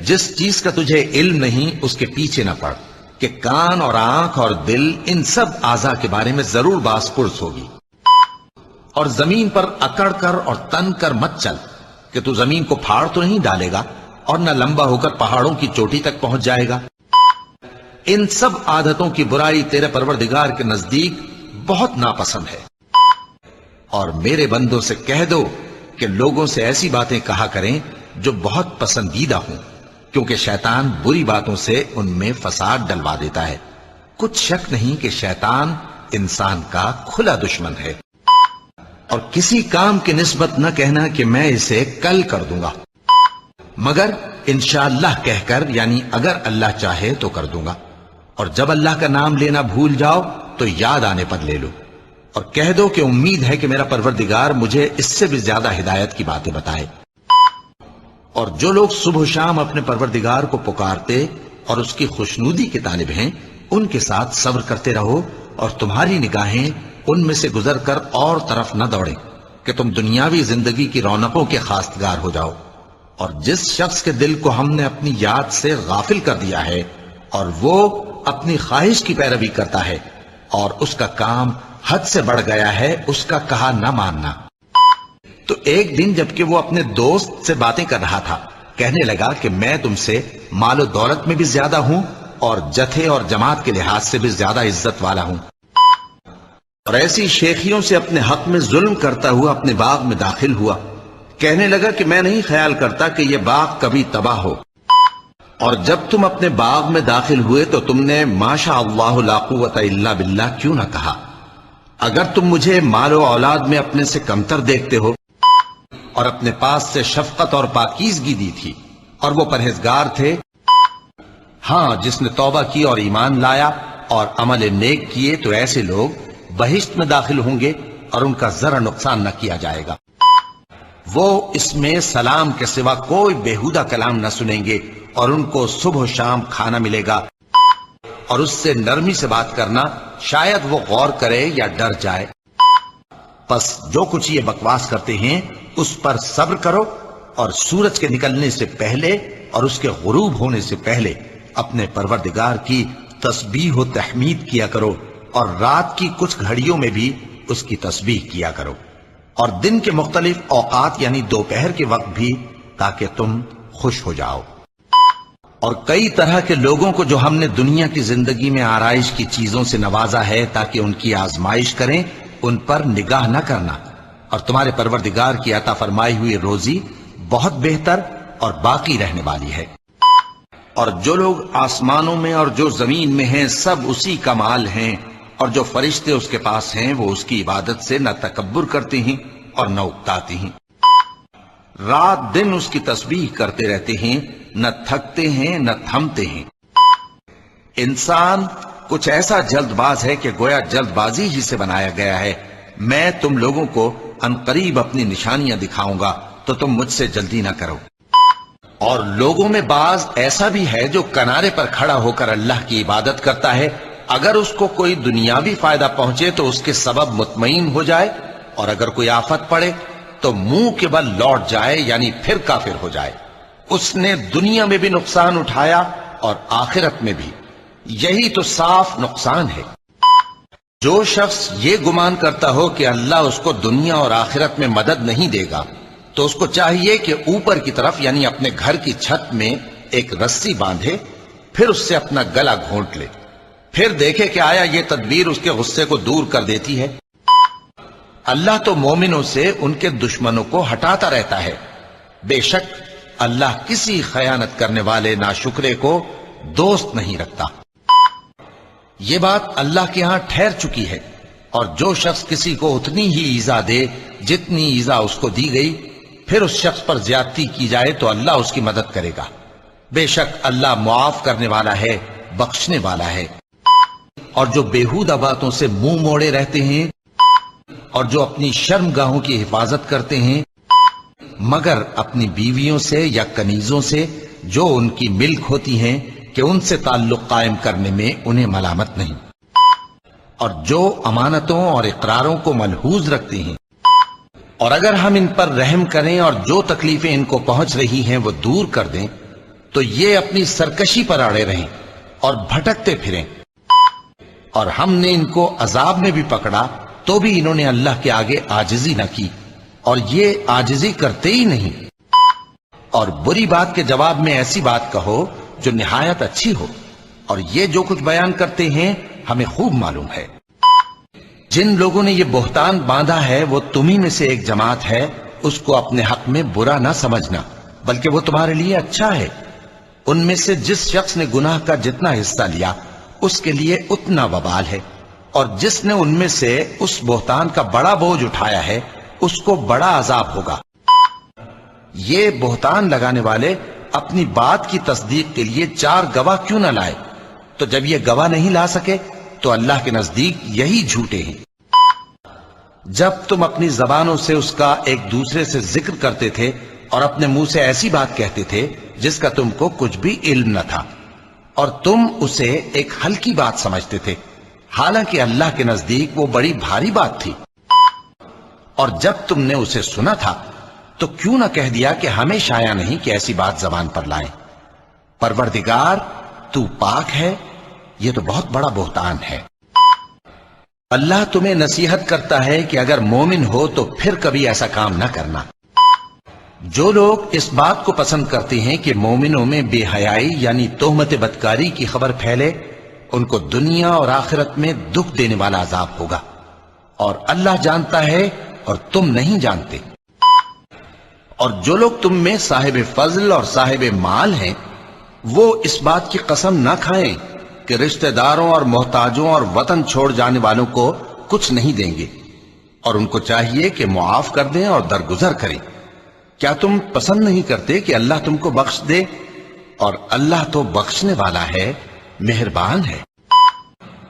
جس چیز کا تجھے علم نہیں اس کے پیچھے نہ پڑ کہ کان اور آنکھ اور دل ان سب اعضاء کے بارے میں ضرور باس پرس ہوگی. اور زمین پر اکڑ کر اور تن کر مت چل کہ تو زمین کو پھاڑ تو نہیں ڈالے گا اور نہ لمبا ہو کر پہاڑوں کی چوٹی تک پہنچ جائے گا. ان سب عادتوں کی برائی تیرے پروردگار کے نزدیک بہت ناپسند ہے. اور میرے بندوں سے کہہ دو کہ لوگوں سے ایسی باتیں کہا کریں جو بہت پسندیدہ ہوں، کیونکہ شیطان بری باتوں سے ان میں فساد ڈلوا دیتا ہے. کچھ شک نہیں کہ شیطان انسان کا کھلا دشمن ہے. اور کسی کام کی نسبت نہ کہنا کہ میں اسے کل کر دوں گا، مگر انشاءاللہ کہہ کر یعنی اگر اللہ چاہے تو کر دوں گا. اور جب اللہ کا نام لینا بھول جاؤ تو یاد آنے پر لے لو. اور کہہ دو کہ امید ہے کہ میرا پروردگار مجھے اس سے بھی زیادہ ہدایت کی باتیں بتائے۔ اور جو لوگ صبح و شام اپنے پروردگار کو پکارتے اور اس کی خوشنودی کے طالب ہیں، ان کے ساتھ صبر کرتے رہو، اور تمہاری نگاہیں ان میں سے گزر کر اور طرف نہ دوڑیں کہ تم دنیاوی زندگی کی رونقوں کے خواستگار ہو جاؤ۔ اور جس شخص کے دل کو ہم نے اپنی یاد سے غافل کر دیا ہے اور وہ اپنی خواہش کی پیروی کرتا ہے اور اس کا کام حد سے بڑھ گیا ہے، اس کا کہا نہ ماننا، تو ایک دن جبکہ وہ اپنے دوست سے باتیں کر رہا تھا، کہنے لگا کہ میں تم سے مال و دولت میں بھی زیادہ ہوں اور جتھے اور جماعت کے لحاظ سے بھی زیادہ عزت والا ہوں، اور ایسی شیخیوں سے اپنے حق میں ظلم کرتا ہوا اپنے باغ میں داخل ہوا، کہنے لگا کہ میں نہیں خیال کرتا کہ یہ باغ کبھی تباہ ہو، اور جب تم اپنے باغ میں داخل ہوئے تو تم نے ما شاء اللہ لا قوت الا باللہ کیوں نہ کہا؟ اگر تم مجھے مال و اولاد میں اپنے سے کمتر دیکھتے ہو اور اپنے پاس سے شفقت اور پاکیزگی دی تھی اور وہ پرہیزگار تھے، ہاں جس نے توبہ کی اور ایمان لایا اور عمل نیک کیے، تو ایسے لوگ بہشت میں داخل ہوں گے اور ان کا ذرا نقصان نہ کیا جائے گا۔ وہ اس میں سلام کے سوا کوئی بیہودہ کلام نہ سنیں گے، اور ان کو صبح و شام کھانا ملے گا، اور اس سے نرمی سے بات کرنا، شاید وہ غور کرے یا ڈر جائے۔ پس جو کچھ یہ بکواس کرتے ہیں اس پر صبر کرو، اور سورج کے نکلنے سے پہلے اور اس کے غروب ہونے سے پہلے اپنے پروردگار کی تسبیح و تحمید کیا کرو، اور رات کی کچھ گھڑیوں میں بھی اس کی تسبیح کیا کرو، اور دن کے مختلف اوقات یعنی دوپہر کے وقت بھی، تاکہ تم خوش ہو جاؤ۔ اور کئی طرح کے لوگوں کو جو ہم نے دنیا کی زندگی میں آرائش کی چیزوں سے نوازا ہے تاکہ ان کی آزمائش کریں، ان پر نگاہ نہ کرنا، اور تمہارے پروردگار کی عطا فرمائی ہوئی روزی بہت بہتر اور باقی رہنے والی ہے۔ اور جو لوگ آسمانوں میں اور جو زمین میں ہیں سب اسی کا مال ہیں، اور جو فرشتے اس کے پاس ہیں وہ اس کی عبادت سے نہ تکبر کرتے ہیں اور نہ اکتاتے ہیں، رات دن اس کی تسبیح کرتے رہتے ہیں، نہ تھکتے ہیں نہ تھمتے ہیں۔ انسان کچھ ایسا جلد باز ہے کہ گویا جلد بازی ہی سے بنایا گیا ہے۔ میں تم لوگوں کو عنقریب اپنی نشانیاں دکھاؤں گا تو تم مجھ سے جلدی نہ کرو۔ اور لوگوں میں بعض ایسا بھی ہے جو کنارے پر کھڑا ہو کر اللہ کی عبادت کرتا ہے، اگر اس کو کوئی دنیاوی فائدہ پہنچے تو اس کے سبب مطمئن ہو جائے، اور اگر کوئی آفت پڑے تو منہ کے بل لوٹ جائے، یعنی پھر کافر ہو جائے۔ اس نے دنیا میں بھی نقصان اٹھایا اور آخرت میں بھی، یہی تو صاف نقصان ہے۔ جو شخص یہ گمان کرتا ہو کہ اللہ اس کو دنیا اور آخرت میں مدد نہیں دے گا، تو اس کو چاہیے کہ اوپر کی طرف یعنی اپنے گھر کی چھت میں ایک رسی باندھے، پھر اس سے اپنا گلا گھونٹ لے، پھر دیکھے کہ آیا یہ تدبیر اس کے غصے کو دور کر دیتی ہے۔ اللہ تو مومنوں سے ان کے دشمنوں کو ہٹاتا رہتا ہے، بے شک اللہ کسی خیانت کرنے والے ناشکرے کو دوست نہیں رکھتا۔ یہ بات اللہ کے ہاں ٹھہر چکی ہے، اور جو شخص کسی کو اتنی ہی ایذا دے جتنی ایذا اس کو دی گئی، پھر اس شخص پر زیادتی کی جائے تو اللہ اس کی مدد کرے گا، بے شک اللہ معاف کرنے والا ہے، بخشنے والا ہے۔ اور جو بیہودہ باتوں سے منہ موڑے رہتے ہیں اور جو اپنی شرم گاہوں کی حفاظت کرتے ہیں، مگر اپنی بیویوں سے یا کنیزوں سے جو ان کی ملک ہوتی ہیں کہ ان سے تعلق قائم کرنے میں انہیں ملامت نہیں، اور جو امانتوں اور اقراروں کو ملحوظ رکھتے ہیں، اور اگر ہم ان پر رحم کریں اور جو تکلیفیں ان کو پہنچ رہی ہیں وہ دور کر دیں، تو یہ اپنی سرکشی پر اڑے رہیں اور بھٹکتے پھریں، اور ہم نے ان کو عذاب میں بھی پکڑا تو بھی انہوں نے اللہ کے آگے عاجزی نہ کی، اور یہ عاجزی کرتے ہی نہیں۔ اور بری بات کے جواب میں ایسی بات کہو جو نہایت اچھی ہو، اور یہ جو کچھ بیان کرتے ہیں ہمیں خوب معلوم ہے۔ جن لوگوں نے یہ بہتان باندھا ہے وہ تمہیں میں سے ایک جماعت ہے، اس کو اپنے حق میں برا نہ سمجھنا، بلکہ وہ تمہارے لیے اچھا ہے۔ ان میں سے جس شخص نے گناہ کا جتنا حصہ لیا اس کے لیے اتنا وبال ہے، اور جس نے ان میں سے اس بہتان کا بڑا بوجھ اٹھایا ہے اس کو بڑا عذاب ہوگا۔ یہ بہتان لگانے والے اپنی بات کی تصدیق کے لیے 4 گواہ کیوں نہ لائے؟ تو جب یہ گواہ نہیں لا سکے تو اللہ کے نزدیک یہی جھوٹے ہیں۔ جب تم اپنی زبانوں سے اس کا ایک دوسرے سے ذکر کرتے تھے اور اپنے منہ سے ایسی بات کہتے تھے جس کا تم کو کچھ بھی علم نہ تھا، اور تم اسے ایک ہلکی بات سمجھتے تھے، حالانکہ اللہ کے نزدیک وہ بڑی بھاری بات تھی۔ اور جب تم نے اسے سنا تھا تو کیوں نہ کہہ دیا کہ ہمیں شایع نہیں کہ ایسی بات زبان پر لائیں۔ پروردگار تو پاک ہے، یہ تو بہت بڑا بہتان ہے۔ اللہ تمہیں نصیحت کرتا ہے کہ اگر مومن ہو تو پھر کبھی ایسا کام نہ کرنا۔ جو لوگ اس بات کو پسند کرتے ہیں کہ مومنوں میں بے حیائی یعنی تہمت بدکاری کی خبر پھیلے، ان کو دنیا اور آخرت میں دکھ دینے والا عذاب ہوگا، اور اللہ جانتا ہے اور تم نہیں جانتے۔ اور جو لوگ تم میں صاحب فضل اور صاحب مال ہیں، وہ اس بات کی قسم نہ کھائیں کہ رشتہ داروں اور محتاجوں اور وطن چھوڑ جانے والوں کو کچھ نہیں دیں گے، اور ان کو چاہیے کہ معاف کر دیں اور درگزر کریں۔ کیا تم پسند نہیں کرتے کہ اللہ تم کو بخش دے؟ اور اللہ تو بخشنے والا ہے، مہربان ہے۔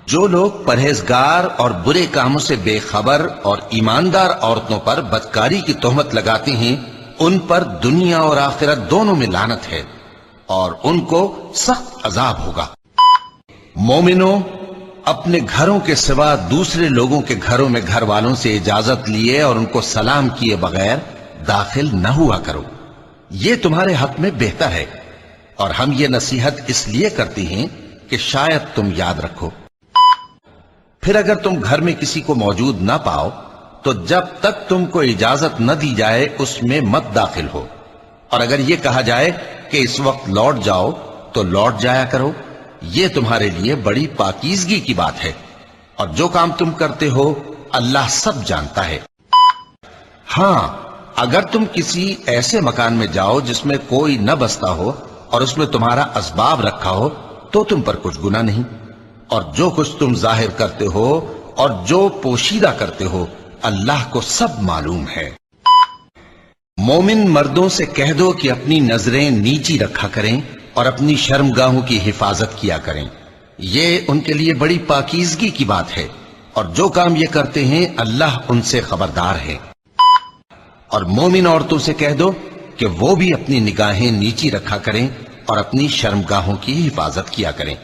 جو لوگ پرہیزگار اور برے کاموں سے بے خبر اور ایماندار عورتوں پر بدکاری کی تہمت لگاتے ہیں، ان پر دنیا اور آخرت دونوں میں لعنت ہے، اور ان کو سخت عذاب ہوگا۔ مومنوں، اپنے گھروں کے سوا دوسرے لوگوں کے گھروں میں گھر والوں سے اجازت لیے اور ان کو سلام کیے بغیر داخل نہ ہوا کرو، یہ تمہارے حق میں بہتر ہے، اور ہم یہ نصیحت اس لیے کرتے ہیں کہ شاید تم یاد رکھو۔ پھر اگر تم گھر میں کسی کو موجود نہ پاؤ تو جب تک تم کو اجازت نہ دی جائے اس میں مت داخل ہو، اور اگر یہ کہا جائے کہ اس وقت لوٹ جاؤ تو لوٹ جایا کرو، یہ تمہارے لیے بڑی پاکیزگی کی بات ہے، اور جو کام تم کرتے ہو اللہ سب جانتا ہے۔ ہاں، اگر تم کسی ایسے مکان میں جاؤ جس میں کوئی نہ بستا ہو اور اس میں تمہارا اسباب رکھا ہو تو تم پر کچھ گناہ نہیں، اور جو کچھ تم ظاہر کرتے ہو اور جو پوشیدہ کرتے ہو اللہ کو سب معلوم ہے۔ مومن مردوں سے کہہ دو کہ اپنی نظریں نیچی رکھا کریں اور اپنی شرمگاہوں کی حفاظت کیا کریں، یہ ان کے لیے بڑی پاکیزگی کی بات ہے، اور جو کام یہ کرتے ہیں اللہ ان سے خبردار ہے۔ اور مومن عورتوں سے کہہ دو کہ وہ بھی اپنی نگاہیں نیچی رکھا کریں اور اپنی شرمگاہوں کی حفاظت کیا کریں،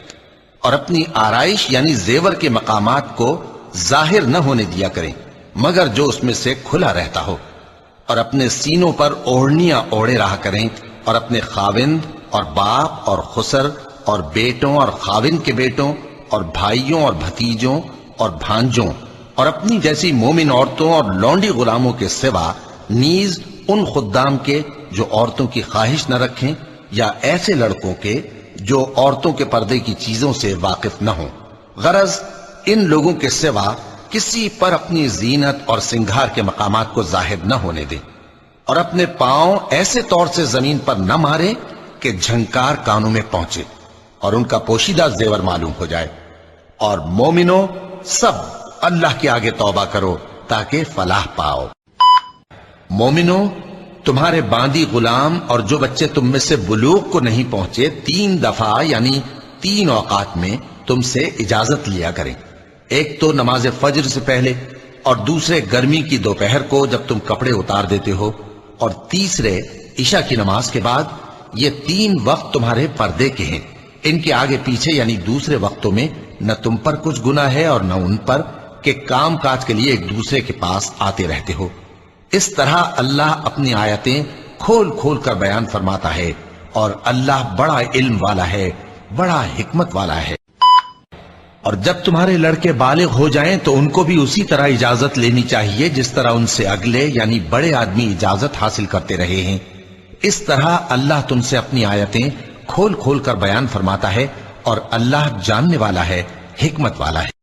اور اپنی آرائش یعنی زیور کے مقامات کو ظاہر نہ ہونے دیا کریں مگر جو اس میں سے کھلا رہتا ہو، اور اپنے سینوں پر اوڑھنیاں اوڑھے رہا کریں، اور اپنے خاوند اور باپ اور خسر اور بیٹوں اور خاوند کے بیٹوں اور بھائیوں اور بھتیجوں اور بھانجوں اور اپنی جیسی مومن عورتوں اور لونڈی غلاموں کے سوا نیز ان خدام کے جو عورتوں کی خواہش نہ رکھیں، یا ایسے لڑکوں کے جو عورتوں کے پردے کی چیزوں سے واقف نہ ہوں، غرض ان لوگوں کے سوا کسی پر اپنی زینت اور سنگھار کے مقامات کو ظاہر نہ ہونے دیں، اور اپنے پاؤں ایسے طور سے زمین پر نہ مارے کہ جھنکار کانوں میں پہنچے اور ان کا پوشیدہ زیور معلوم ہو جائے۔ اور مومنوں، سب اللہ کے آگے توبہ کرو تاکہ فلاح پاؤ۔ مومنوں، تمہارے باندی غلام اور جو بچے تم میں سے بلوغ کو نہیں پہنچے 3 دفعہ یعنی 3 اوقات میں تم سے اجازت لیا کریں، ایک تو نماز فجر سے پہلے، اور دوسرے گرمی کی دوپہر کو جب تم کپڑے اتار دیتے ہو، اور تیسرے عشاء کی نماز کے بعد۔ یہ 3 وقت تمہارے پردے کے ہیں، ان کے آگے پیچھے یعنی دوسرے وقتوں میں نہ تم پر کچھ گناہ ہے اور نہ ان پر کہ کام کاج کے لیے ایک دوسرے کے پاس آتے رہتے ہو۔ اس طرح اللہ اپنی آیتیں کھول کھول کر بیان فرماتا ہے، اور اللہ بڑا علم والا ہے، بڑا حکمت والا ہے۔ اور جب تمہارے لڑکے بالغ ہو جائیں تو ان کو بھی اسی طرح اجازت لینی چاہیے جس طرح ان سے اگلے یعنی بڑے آدمی اجازت حاصل کرتے رہے ہیں۔ اس طرح اللہ تم سے اپنی آیتیں کھول کھول کر بیان فرماتا ہے، اور اللہ جاننے والا ہے، حکمت والا ہے۔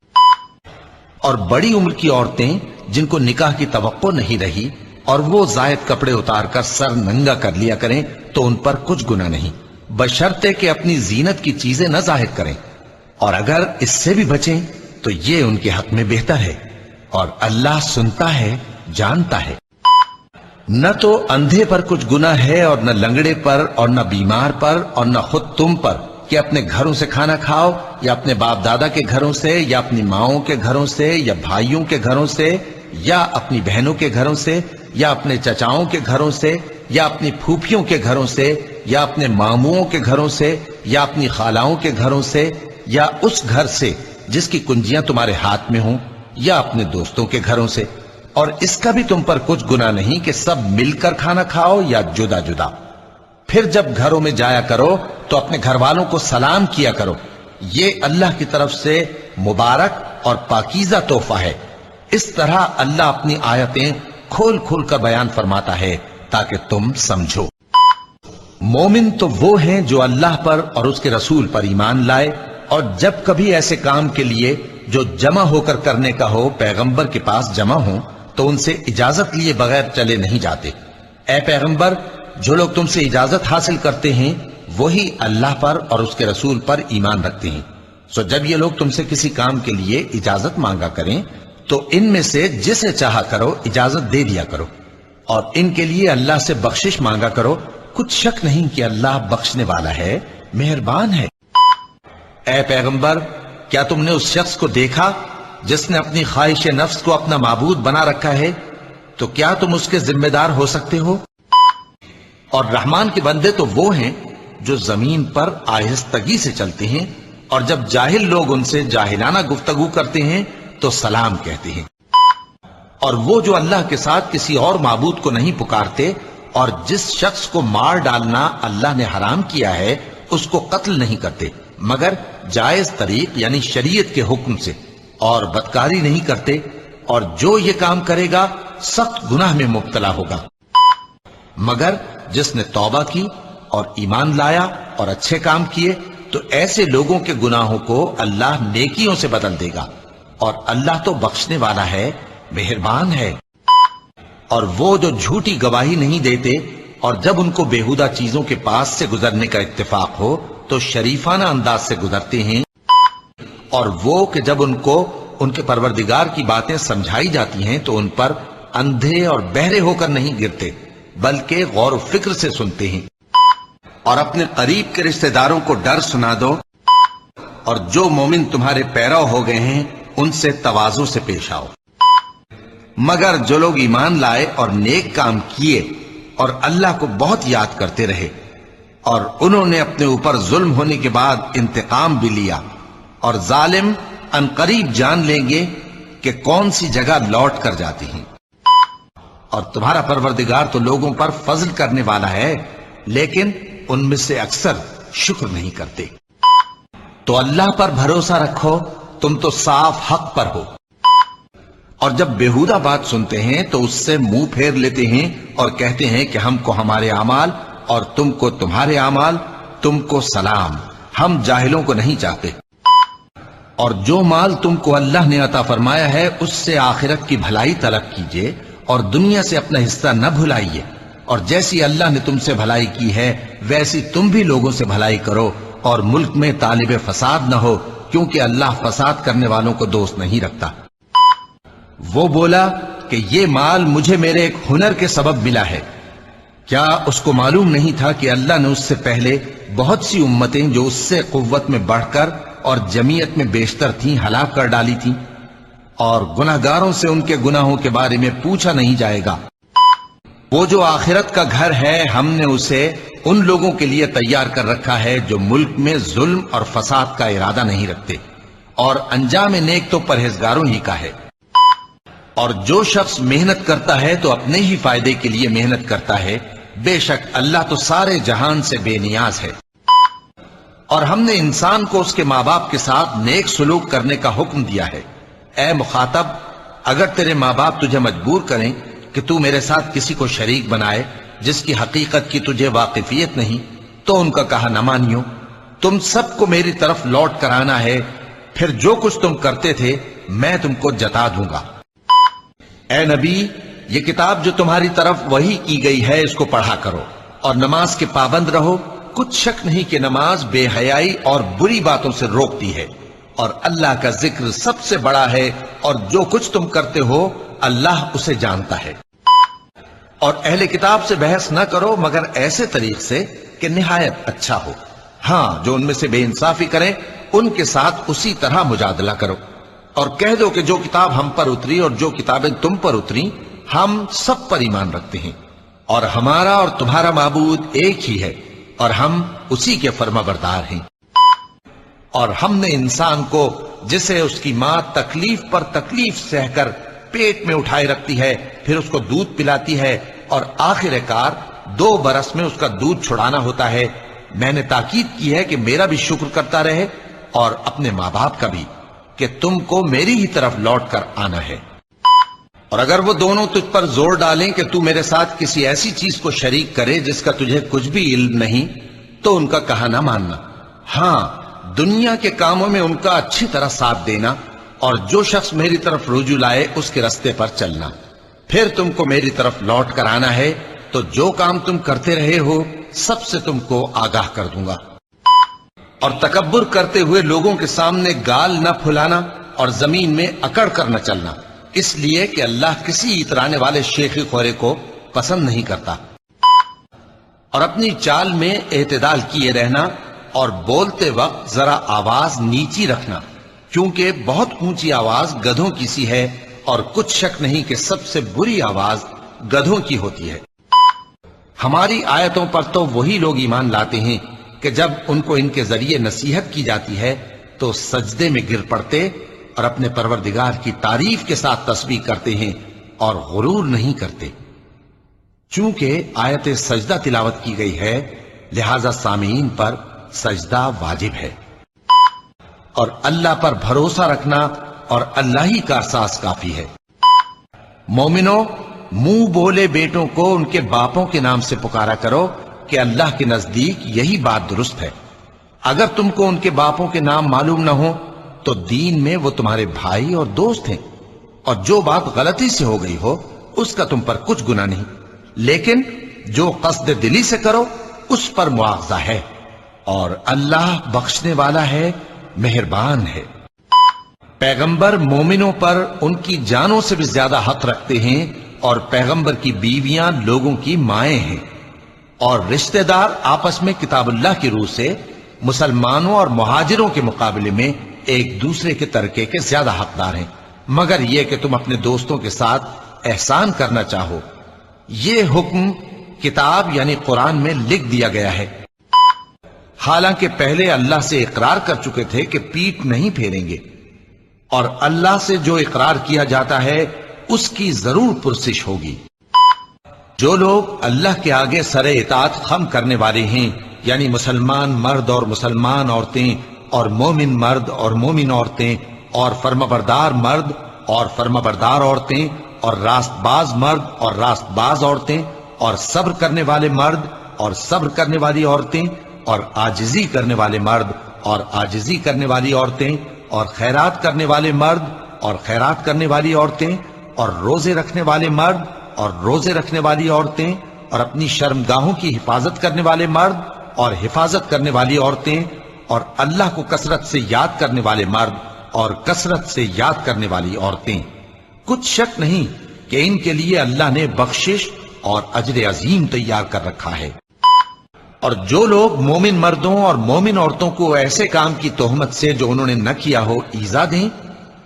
اور بڑی عمر کی عورتیں جن کو نکاح کی توقع نہیں رہی اور وہ زائد کپڑے اتار کر سر ننگا کر لیا کریں تو ان پر کچھ گناہ نہیں، بشرطے کہ اپنی زینت کی چیزیں نہ ظاہر کریں، اور اگر اس سے بھی بچیں تو یہ ان کے حق میں بہتر ہے، اور اللہ سنتا ہے، جانتا ہے۔ نہ تو اندھے پر کچھ گناہ ہے اور نہ لنگڑے پر اور نہ بیمار پر اور نہ خود تم پر کہ اپنے گھروں سے کھانا کھاؤ، یا اپنے باپ دادا کے گھروں سے، یا اپنی ماؤں کے گھروں سے، یا بھائیوں کے گھروں سے، یا اپنی بہنوں کے گھروں سے یا اپنے چچاؤں کے گھروں سے یا اپنی پھوپھیوں کے گھروں سے یا اپنے ماموؤں کے گھروں سے یا اپنی خالاؤں کے گھروں سے یا اس گھر سے جس کی کنجیاں تمہارے ہاتھ میں ہوں یا اپنے دوستوں کے گھروں سے، اور اس کا بھی تم پر کچھ گناہ نہیں کہ سب مل کر کھانا کھاؤ یا جدا جدا۔ پھر جب گھروں میں جایا کرو تو اپنے گھر والوں کو سلام کیا کرو، یہ اللہ کی طرف سے مبارک اور پاکیزہ تحفہ ہے۔ اس طرح اللہ اپنی آیتیں کھول کھول کر بیان فرماتا ہے تاکہ تم سمجھو۔ مومن تو وہ ہیں جو اللہ پر اور اس کے رسول پر ایمان لائے، اور جب کبھی ایسے کام کے لیے جو جمع ہو کر کرنے کا ہو پیغمبر کے پاس جمع ہوں تو ان سے اجازت لیے بغیر چلے نہیں جاتے۔ اے پیغمبر، جو لوگ تم سے اجازت حاصل کرتے ہیں وہی اللہ پر اور اس کے رسول پر ایمان رکھتے ہیں، سو جب یہ لوگ تم سے کسی کام کے لیے اجازت مانگا کریں تو ان میں سے جسے چاہا کرو اجازت دے دیا کرو، اور ان کے لیے اللہ سے بخشش مانگا کرو، کچھ شک نہیں کہ اللہ بخشنے والا ہے، مہربان ہے۔ اے پیغمبر، کیا تم نے اس شخص کو دیکھا جس نے اپنی خواہش نفس کو اپنا معبود بنا رکھا ہے؟ تو کیا تم اس کے ذمہ دار ہو سکتے ہو؟ اور رحمان کے بندے تو وہ ہیں جو زمین پر آہستگی سے چلتے ہیں، اور جب جاہل لوگ ان سے جاہلانہ گفتگو کرتے ہیں تو سلام کہتے ہیں۔ اور وہ جو اللہ کے ساتھ کسی اور معبود کو نہیں پکارتے، اور جس شخص کو مار ڈالنا اللہ نے حرام کیا ہے اس کو قتل نہیں کرتے مگر جائز طریق یعنی شریعت کے حکم سے، اور بدکاری نہیں کرتے، اور جو یہ کام کرے گا سخت گناہ میں مبتلا ہوگا، مگر جس نے توبہ کی اور ایمان لایا اور اچھے کام کیے تو ایسے لوگوں کے گناہوں کو اللہ نیکیوں سے بدل دے گا، اور اللہ تو بخشنے والا ہے، مہربان ہے۔ اور وہ جو جھوٹی گواہی نہیں دیتے اور جب ان کو بیہودہ چیزوں کے پاس سے گزرنے کا اتفاق ہو تو شریفانہ انداز سے گزرتے ہیں، اور وہ کہ جب ان کو ان کے پروردگار کی باتیں سمجھائی جاتی ہیں تو ان پر اندھے اور بہرے ہو کر نہیں گرتے بلکہ غور و فکر سے سنتے ہیں۔ اور اپنے قریب کے رشتہ داروں کو ڈر سنا دو، اور جو مومن تمہارے پیرو ہو گئے ہیں ان سے تواضع سے پیش آؤ، مگر جو لوگ ایمان لائے اور نیک کام کیے اور اللہ کو بہت یاد کرتے رہے، اور انہوں نے اپنے اوپر ظلم ہونے کے بعد انتقام بھی لیا، اور ظالم ان قریب جان لیں گے کہ کون سی جگہ لوٹ کر جاتے ہیں۔ اور تمہارا پروردگار تو لوگوں پر فضل کرنے والا ہے، لیکن ان میں سے اکثر شکر نہیں کرتے۔ تو اللہ پر بھروسہ رکھو، تم تو صاف حق پر ہو، اور جب بیہودہ بات سنتے ہیں تو اس سے منہ پھیر لیتے ہیں اور کہتے ہیں کہ ہم کو ہمارے اعمال اور تم کو تمہارے اعمال، تم کو سلام، ہم جاہلوں کو نہیں چاہتے۔ اور جو مال تم کو اللہ نے عطا فرمایا ہے اس سے آخرت کی بھلائی طلب کیجئے اور دنیا سے اپنا حصہ نہ بھلائیے، اور جیسی اللہ نے تم سے بھلائی کی ہے ویسی تم بھی لوگوں سے بھلائی کرو، اور ملک میں طالب فساد نہ ہو، کیونکہ اللہ فساد کرنے والوں کو دوست نہیں رکھتا۔ وہ بولا کہ یہ مال مجھے میرے ایک ہنر کے سبب ملا ہے، کیا اس کو معلوم نہیں تھا کہ اللہ نے اس سے پہلے بہت سی امتیں جو اس سے قوت میں بڑھ کر اور جمعیت میں بیشتر تھیں ہلاک کر ڈالی تھیں، اور گناہگاروں سے ان کے گناہوں کے بارے میں پوچھا نہیں جائے گا۔ وہ جو آخرت کا گھر ہے ہم نے اسے ان لوگوں کے لیے تیار کر رکھا ہے جو ملک میں ظلم اور فساد کا ارادہ نہیں رکھتے، اور انجام نیک تو پرہیزگاروں ہی کا ہے۔ اور جو شخص محنت کرتا ہے تو اپنے ہی فائدے کے لیے محنت کرتا ہے، بے شک اللہ تو سارے جہان سے بے نیاز ہے۔ اور ہم نے انسان کو اس کے ماں باپ کے ساتھ نیک سلوک کرنے کا حکم دیا ہے۔ اے مخاطب، اگر تیرے ماں باپ تجھے مجبور کریں کہ تو میرے ساتھ کسی کو شریک بنائے جس کی حقیقت کی تجھے واقفیت نہیں تو ان کا کہا نہ مانیو، تم سب کو میری طرف لوٹ کر آنا ہے، پھر جو کچھ تم کرتے تھے میں تم کو جتا دوں گا۔ اے نبی، یہ کتاب جو تمہاری طرف وحی کی گئی ہے اس کو پڑھا کرو، اور نماز کے پابند رہو، کچھ شک نہیں کہ نماز بے حیائی اور بری باتوں سے روکتی ہے، اور اللہ کا ذکر سب سے بڑا ہے، اور جو کچھ تم کرتے ہو اللہ اسے جانتا ہے۔ اور اہل کتاب سے بحث نہ کرو مگر ایسے طریق سے کہ نہایت اچھا ہو، ہاں جو ان میں سے بے انصافی کریں ان کے ساتھ اسی طرح مجادلہ کرو، اور کہہ دو کہ جو کتاب ہم پر اتری اور جو کتابیں تم پر اتری ہم سب پر ایمان رکھتے ہیں، اور ہمارا اور تمہارا معبود ایک ہی ہے، اور ہم اسی کے فرما بردار ہیں۔ اور ہم نے انسان کو، جسے اس کی ماں تکلیف پر تکلیف سہ کر پیٹ میں اٹھائے رکھتی ہے، پھر اس کو دودھ پلاتی ہے، اور آخر کار 2 برس میں اس کا دودھ چھڑانا ہوتا ہے، میں نے تاکید کی ہے کہ میرا بھی شکر کرتا رہے اور اپنے ماں باپ کا بھی، کہ تم کو میری ہی طرف لوٹ کر آنا ہے۔ اور اگر وہ دونوں تجھ پر زور ڈالیں کہ تو میرے ساتھ کسی ایسی چیز کو شریک کرے جس کا تجھے کچھ بھی علم نہیں، تو ان کا کہا نہ ماننا، ہاں دنیا کے کاموں میں ان کا اچھی طرح ساتھ دینا، اور جو شخص میری طرف رجوع لائے اس کے رستے پر چلنا، پھر تم کو میری طرف لوٹ کر آنا ہے، تو جو کام تم کرتے رہے ہو سب سے تم کو آگاہ کر دوں گا۔ اور تکبر کرتے ہوئے لوگوں کے سامنے گال نہ پھلانا اور زمین میں اکڑ کر نہ چلنا، اس لیے کہ اللہ کسی اترانے والے شیخی خورے کو پسند نہیں کرتا۔ اور اپنی چال میں اعتدال کیے رہنا، اور بولتے وقت ذرا آواز نیچی رکھنا، کیونکہ بہت اونچی آواز گدھوں کی سی ہے، اور کچھ شک نہیں کہ سب سے بری آواز گدھوں کی ہوتی ہے۔ ہماری آیتوں پر تو وہی لوگ ایمان لاتے ہیں کہ جب ان کو ان کے ذریعے نصیحت کی جاتی ہے تو سجدے میں گر پڑتے اور اپنے پروردگار کی تعریف کے ساتھ تسبیح کرتے ہیں اور غرور نہیں کرتے۔ چونکہ آیت سجدہ تلاوت کی گئی ہے، لہذا سامعین پر سجدہ واجب ہے، اور اللہ پر بھروسہ رکھنا اور اللہ ہی کا احساس کافی ہے۔ مومنو، منہ بولے بیٹوں کو ان کے باپوں کے نام سے پکارا کرو کہ اللہ کے نزدیک یہی بات درست ہے۔ اگر تم کو ان کے باپوں کے نام معلوم نہ ہو تو دین میں وہ تمہارے بھائی اور دوست ہیں، اور جو بات غلطی سے ہو گئی ہو اس کا تم پر کچھ گناہ نہیں، لیکن جو قصد دلی سے کرو اس پر مواخذہ ہے، اور اللہ بخشنے والا ہے، مہربان ہے۔ پیغمبر مومنوں پر ان کی جانوں سے بھی زیادہ حق رکھتے ہیں، اور پیغمبر کی بیویاں لوگوں کی مائیں ہیں، اور رشتہ دار آپس میں کتاب اللہ کی روح سے مسلمانوں اور مہاجروں کے مقابلے میں ایک دوسرے کے ترکے کے زیادہ حقدار ہیں، مگر یہ کہ تم اپنے دوستوں کے ساتھ احسان کرنا چاہو۔ یہ حکم کتاب یعنی قرآن میں لکھ دیا گیا ہے، حالانکہ پہلے اللہ سے اقرار کر چکے تھے کہ پیٹھ نہیں پھیریں گے، اور اللہ سے جو اقرار کیا جاتا ہے اس کی ضرور پرسش ہوگی۔ جو لوگ اللہ کے آگے سر اطاعت خم کرنے والے ہیں، یعنی مسلمان مرد اور مسلمان عورتیں، اور مومن مرد اور مومن عورتیں، اور فرمانبردار مرد اور فرمانبردار عورتیں، اور راست باز مرد اور راست باز عورتیں، اور صبر کرنے والے مرد اور صبر کرنے والی عورتیں، اور عاجزی کرنے والے مرد اور عاجزی کرنے والی عورتیں، اور خیرات کرنے والے مرد اور خیرات کرنے والی عورتیں، اور روزے رکھنے والے مرد اور روزے رکھنے والی عورتیں، اور اپنی شرمگاہوں کی حفاظت کرنے والے مرد اور حفاظت کرنے والی عورتیں، اور اللہ کو کثرت سے یاد کرنے والے مرد اور کثرت سے یاد کرنے والی عورتیں۔ کچھ شک نہیں کہ ان کے لیے اللہ نے بخشش اور اجر عظیم تیار کر رکھا ہے۔ اور جو لوگ مومن مردوں اور مومن عورتوں کو ایسے کام کی تہمت سے جو انہوں نے نہ کیا ہو ایذا دیں،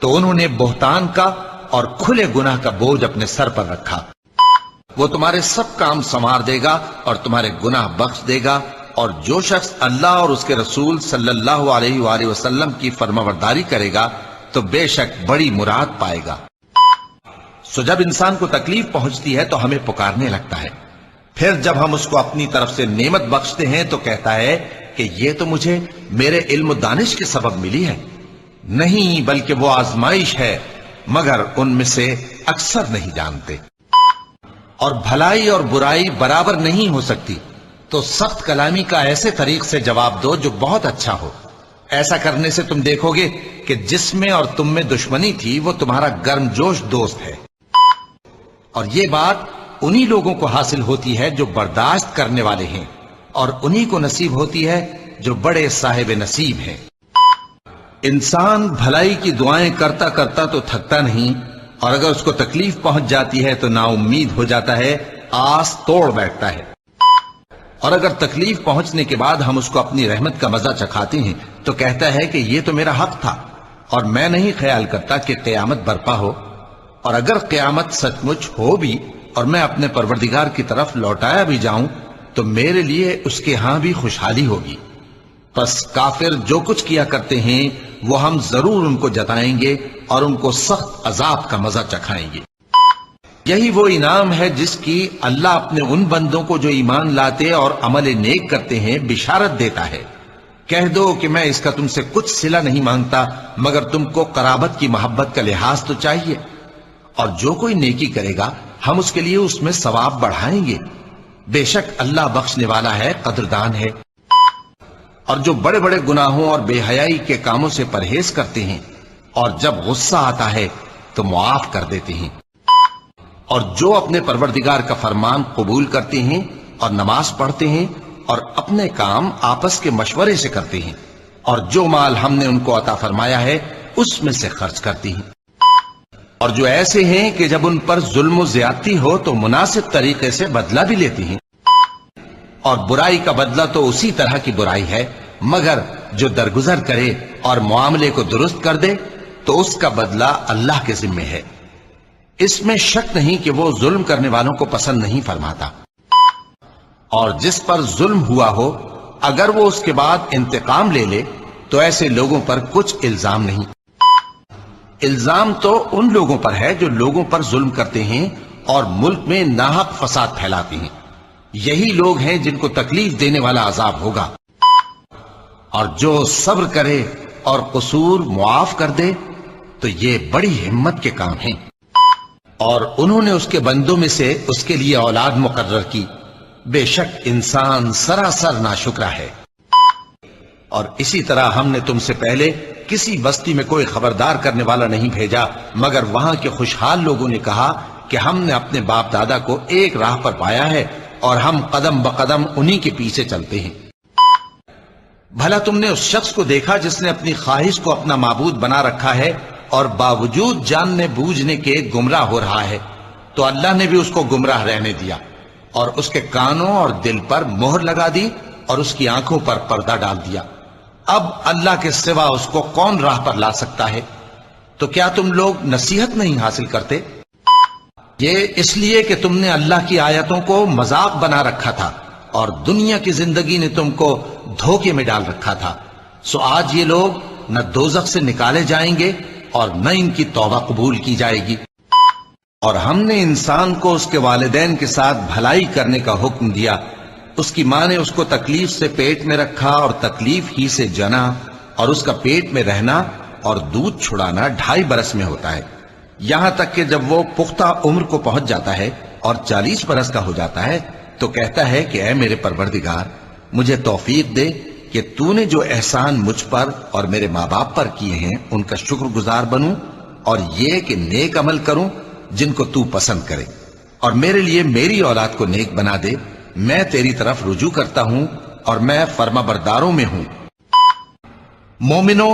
تو انہوں نے بہتان کا اور کھلے گناہ کا بوجھ اپنے سر پر رکھا۔ وہ تمہارے سب کام سنوار دے گا اور تمہارے گناہ بخش دے گا، اور جو شخص اللہ اور اس کے رسول صلی اللہ علیہ وآلہ وسلم کی فرمانبرداری کرے گا تو بے شک بڑی مراد پائے گا۔ سو جب انسان کو تکلیف پہنچتی ہے تو ہمیں پکارنے لگتا ہے، پھر جب ہم اس کو اپنی طرف سے نعمت بخشتے ہیں تو کہتا ہے کہ یہ تو مجھے میرے علم و دانش کے سبب ملی ہے۔ نہیں، بلکہ وہ آزمائش ہے، مگر ان میں سے اکثر نہیں جانتے۔ اور بھلائی اور برائی برابر نہیں ہو سکتی، تو سخت کلامی کا ایسے طریق سے جواب دو جو بہت اچھا ہو۔ ایسا کرنے سے تم دیکھو گے کہ جس میں اور تم میں دشمنی تھی وہ تمہارا گرم جوش دوست ہے۔ اور یہ بات انہی لوگوں کو حاصل ہوتی ہے جو برداشت کرنے والے ہیں، اور انہی کو نصیب ہوتی ہے جو بڑے صاحب نصیب ہیں۔ انسان بھلائی کی دعائیں کرتا کرتا تو تھکتا نہیں، اور اگر اس کو تکلیف پہنچ جاتی ہے تو نا امید ہو جاتا ہے، آس توڑ بیٹھتا ہے۔ اور اگر تکلیف پہنچنے کے بعد ہم اس کو اپنی رحمت کا مزہ چکھاتے ہیں تو کہتا ہے کہ یہ تو میرا حق تھا، اور میں نہیں خیال کرتا کہ قیامت برپا ہو، اور اگر قیامت سچ مچ ہو بھی اور میں اپنے پروردگار کی طرف لوٹایا بھی جاؤں تو میرے لیے اس کے ہاں بھی خوشحالی ہوگی۔ پس کافر جو کچھ کیا کرتے ہیں وہ ہم ضرور ان کو جتائیں گے اور ان کو سخت عذاب کا مزہ چکھائیں گے۔ یہی وہ انعام ہے جس کی اللہ اپنے ان بندوں کو جو ایمان لاتے اور عمل نیک کرتے ہیں بشارت دیتا ہے۔ کہہ دو کہ میں اس کا تم سے کچھ صلہ نہیں مانگتا مگر تم کو قرابت کی محبت کا لحاظ تو چاہیے، اور جو کوئی نیکی کرے گا ہم اس کے لیے اس میں ثواب بڑھائیں گے، بے شک اللہ بخشنے والا ہے، قدردان ہے۔ اور جو بڑے بڑے گناہوں اور بے حیائی کے کاموں سے پرہیز کرتے ہیں اور جب غصہ آتا ہے تو معاف کر دیتے ہیں، اور جو اپنے پروردگار کا فرمان قبول کرتے ہیں اور نماز پڑھتے ہیں اور اپنے کام آپس کے مشورے سے کرتے ہیں، اور جو مال ہم نے ان کو عطا فرمایا ہے اس میں سے خرچ کرتے ہیں، اور جو ایسے ہیں کہ جب ان پر ظلم و زیادتی ہو تو مناسب طریقے سے بدلہ بھی لیتے ہیں، اور برائی کا بدلہ تو اسی طرح کی برائی ہے، مگر جو درگزر کرے اور معاملے کو درست کر دے تو اس کا بدلہ اللہ کے ذمے ہے۔ اس میں شک نہیں کہ وہ ظلم کرنے والوں کو پسند نہیں فرماتا۔ اور جس پر ظلم ہوا ہو اگر وہ اس کے بعد انتقام لے لے تو ایسے لوگوں پر کچھ الزام نہیں۔ الزام تو ان لوگوں پر ہے جو لوگوں پر ظلم کرتے ہیں اور ملک میں ناحق فساد پھیلاتے ہیں، یہی لوگ ہیں جن کو تکلیف دینے والا عذاب ہوگا۔ اور جو صبر کرے اور قصور معاف کر دے تو یہ بڑی ہمت کے کام ہیں۔ اور انہوں نے اس کے بندوں میں سے اس کے لیے اولاد مقرر کی، بے شک انسان سراسر ناشکرا ہے۔ اور اسی طرح ہم نے تم سے پہلے کسی بستی میں کوئی خبردار کرنے والا نہیں بھیجا مگر وہاں کے خوشحال لوگوں نے کہا کہ ہم نے اپنے باپ دادا کو ایک راہ پر پایا ہے اور ہم قدم بقدم انہی کے پیچھے چلتے ہیں۔ بھلا تم نے اس شخص کو دیکھا جس نے اپنی خواہش کو اپنا معبود بنا رکھا ہے اور باوجود جاننے بوجھنے کے گمراہ ہو رہا ہے، تو اللہ نے بھی اس کو گمراہ رہنے دیا اور اس کے کانوں اور دل پر مہر لگا دی اور اس کی آنکھوں پر پردہ ڈال دیا۔ اب اللہ کے سوا اس کو کون راہ پر لا سکتا ہے؟ تو کیا تم لوگ نصیحت نہیں حاصل کرتے؟ یہ اس لیے کہ تم نے اللہ کی آیتوں کو مذاق بنا رکھا تھا اور دنیا کی زندگی نے تم کو دھوکے میں ڈال رکھا تھا، سو آج یہ لوگ نہ دوزخ سے نکالے جائیں گے اور نہ ان کی توبہ قبول کی جائے گی۔ اور ہم نے انسان کو اس کے والدین کے ساتھ بھلائی کرنے کا حکم دیا، اس کی ماں نے اس کو تکلیف سے پیٹ میں رکھا اور تکلیف ہی سے جنا، اور اس کا پیٹ میں رہنا اور دودھ چھڑانا 2.5 برس میں ہوتا ہے، یہاں تک کہ جب وہ پختہ عمر کو پہنچ جاتا ہے اور 40 برس کا ہو جاتا ہے تو کہتا ہے کہ اے میرے پروردگار مجھے توفیق دے کہ تو نے جو احسان مجھ پر اور میرے ماں باپ پر کیے ہیں ان کا شکر گزار بنوں، اور یہ کہ نیک عمل کروں جن کو تو پسند کرے، اور میرے لیے میری اولاد کو نیک بنا دے، میں تیری طرف رجوع کرتا ہوں اور میں فرما برداروں میں ہوں۔ مومنو،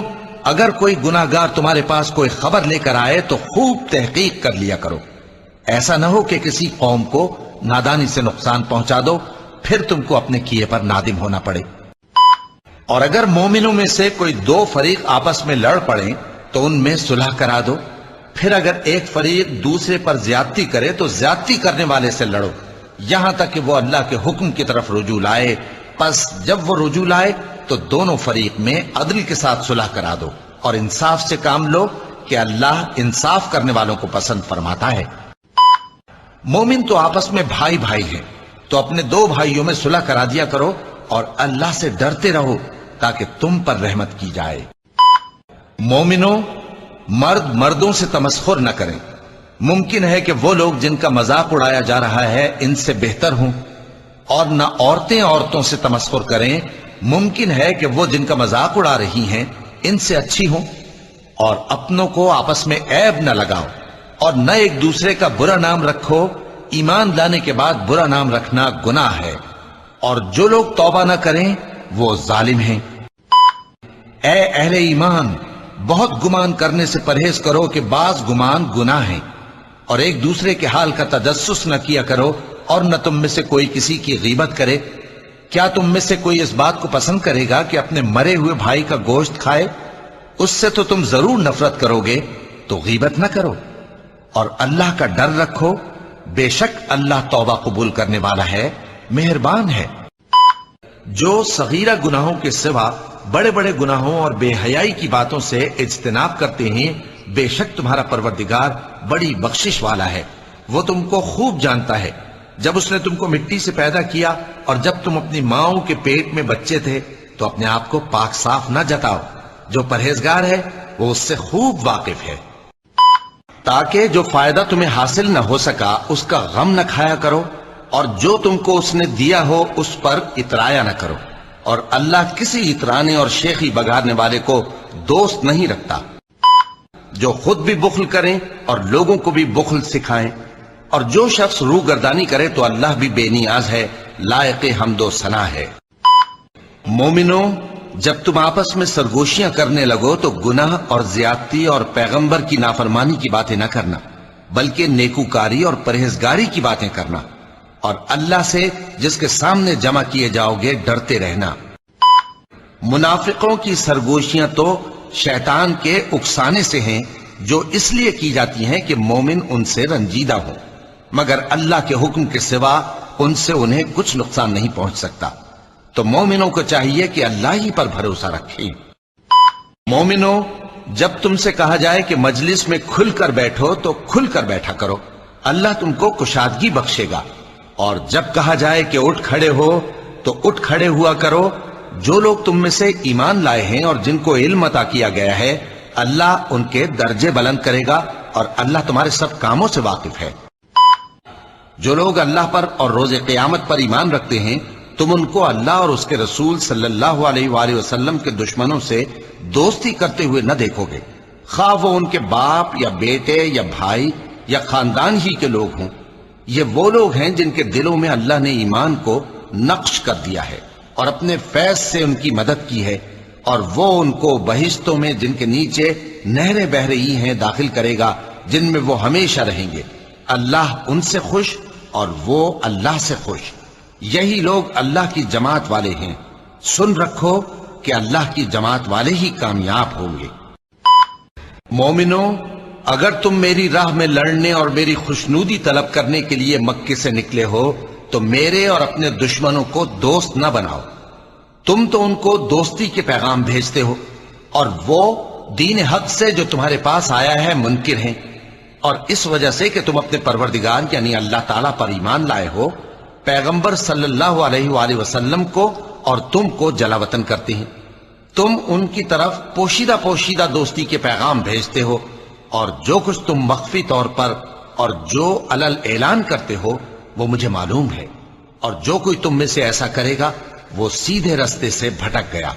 اگر کوئی گناہگار تمہارے پاس کوئی خبر لے کر آئے تو خوب تحقیق کر لیا کرو، ایسا نہ ہو کہ کسی قوم کو نادانی سے نقصان پہنچا دو پھر تم کو اپنے کیے پر نادم ہونا پڑے۔ اور اگر مومنوں میں سے کوئی 2 فریق آپس میں لڑ پڑیں تو ان میں صلح کرا دو، پھر اگر ایک فریق دوسرے پر زیادتی کرے تو زیادتی کرنے والے سے لڑو یہاں تک کہ وہ اللہ کے حکم کی طرف رجوع لائے، پس جب وہ رجوع لائے تو دونوں فریق میں عدل کے ساتھ صلح کرا دو اور انصاف سے کام لو کہ اللہ انصاف کرنے والوں کو پسند فرماتا ہے۔ مومن تو آپس میں بھائی بھائی ہیں، تو اپنے 2 بھائیوں میں صلح کرا دیا کرو اور اللہ سے ڈرتے رہو تاکہ تم پر رحمت کی جائے۔ مومنوں، مرد مردوں سے تمسخر نہ کریں، ممکن ہے کہ وہ لوگ جن کا مذاق اڑایا جا رہا ہے ان سے بہتر ہوں، اور نہ عورتیں عورتوں سے تمسخر کریں، ممکن ہے کہ وہ جن کا مذاق اڑا رہی ہیں ان سے اچھی ہوں۔ اور اپنوں کو آپس میں عیب نہ لگاؤ اور نہ ایک دوسرے کا برا نام رکھو، ایمان لانے کے بعد برا نام رکھنا گناہ ہے، اور جو لوگ توبہ نہ کریں وہ ظالم ہیں۔ اے اہل ایمان، بہت گمان کرنے سے پرہیز کرو کہ بعض گمان گناہ ہیں، اور ایک دوسرے کے حال کا تجسس نہ کیا کرو، اور نہ تم میں سے کوئی کسی کی غیبت کرے۔ کیا تم میں سے کوئی اس بات کو پسند کرے گا کہ اپنے مرے ہوئے بھائی کا گوشت کھائے؟ اس سے تو تم ضرور نفرت کرو گے، تو غیبت نہ کرو، اور اللہ کا ڈر رکھو، بے شک اللہ توبہ قبول کرنے والا ہے، مہربان ہے۔ جو صغیرہ گناہوں کے سوا بڑے بڑے گناہوں اور بے حیائی کی باتوں سے اجتناب کرتے ہیں، بے شک تمہارا پروردگار بڑی بخشش والا ہے، وہ تم کو خوب جانتا ہے۔ جب اس نے تم کو مٹی سے پیدا کیا اور جب تم اپنی ماؤں کے پیٹ میں بچے تھے تو اپنے آپ کو پاک صاف نہ جتاؤ، جو پرہیزگار ہے وہ اس سے خوب واقف ہے۔ تاکہ جو فائدہ تمہیں حاصل نہ ہو سکا اس کا غم نہ کھایا کرو، اور جو تم کو اس نے دیا ہو اس پر اترایا نہ کرو، اور اللہ کسی اترانے اور شیخی بگاڑنے والے کو دوست نہیں رکھتا۔ جو خود بھی بخل کریں اور لوگوں کو بھی بخل سکھائیں، اور جو شخص روح گردانی کرے تو اللہ بھی بے نیاز ہے، لائق حمد و ثنا ہے۔ مومنو، جب تم آپس میں سرگوشیاں کرنے لگو تو گناہ اور زیادتی اور پیغمبر کی نافرمانی کی باتیں نہ کرنا، بلکہ نیکوکاری اور پرہیزگاری کی باتیں کرنا، اور اللہ سے جس کے سامنے جمع کیے جاؤ گے ڈرتے رہنا۔ منافقوں کی سرگوشیاں تو شیطان کے اکسانے سے ہیں، جو اس لیے کی جاتی ہیں کہ مومن ان سے رنجیدہ ہوں، مگر اللہ کے حکم کے سوا ان سے انہیں کچھ نقصان نہیں پہنچ سکتا۔ تو مومنوں کو چاہیے کہ اللہ ہی پر بھروسہ رکھیں۔ مومنوں، جب تم سے کہا جائے کہ مجلس میں کھل کر بیٹھو تو کھل کر بیٹھا کرو، اللہ تم کو کشادگی بخشے گا، اور جب کہا جائے کہ اٹھ کھڑے ہو تو اٹھ کھڑے ہوا کرو۔ جو لوگ تم میں سے ایمان لائے ہیں اور جن کو علم عطا کیا گیا ہے، اللہ ان کے درجے بلند کرے گا، اور اللہ تمہارے سب کاموں سے واقف ہے۔ جو لوگ اللہ پر اور روز قیامت پر ایمان رکھتے ہیں، تم ان کو اللہ اور اس کے رسول صلی اللہ علیہ وآلہ وسلم کے دشمنوں سے دوستی کرتے ہوئے نہ دیکھو گے، خواہ وہ ان کے باپ یا بیٹے یا بھائی یا خاندان ہی کے لوگ ہوں۔ یہ وہ لوگ ہیں جن کے دلوں میں اللہ نے ایمان کو نقش کر دیا ہے اور اپنے فیض سے ان کی مدد کی ہے، اور وہ ان کو بہشتوں میں جن کے نیچے نہریں بہ رہی ہیں داخل کرے گا، جن میں وہ ہمیشہ رہیں گے۔ اللہ ان سے خوش اور وہ اللہ سے خوش۔ یہی لوگ اللہ کی جماعت والے ہیں۔ سن رکھو کہ اللہ کی جماعت والے ہی کامیاب ہوں گے۔ مومنو، اگر تم میری راہ میں لڑنے اور میری خوشنودی طلب کرنے کے لیے مکے سے نکلے ہو تو میرے اور اپنے دشمنوں کو دوست نہ بناؤ۔ تم تو ان کو دوستی کے پیغام بھیجتے ہو، اور وہ دین حق سے جو تمہارے پاس آیا ہے منکر ہیں، اور اس وجہ سے کہ تم اپنے پروردگار یعنی اللہ تعالیٰ پر ایمان لائے ہو، پیغمبر صلی اللہ علیہ وآلہ وسلم کو اور تم کو جلا وطن کرتے ہیں۔ تم ان کی طرف پوشیدہ پوشیدہ دوستی کے پیغام بھیجتے ہو، اور جو کچھ تم مخفی طور پر اور جو علل اعلان کرتے ہو وہ مجھے معلوم ہے، اور جو کوئی تم میں سے ایسا کرے گا وہ سیدھے رستے سے بھٹک گیا۔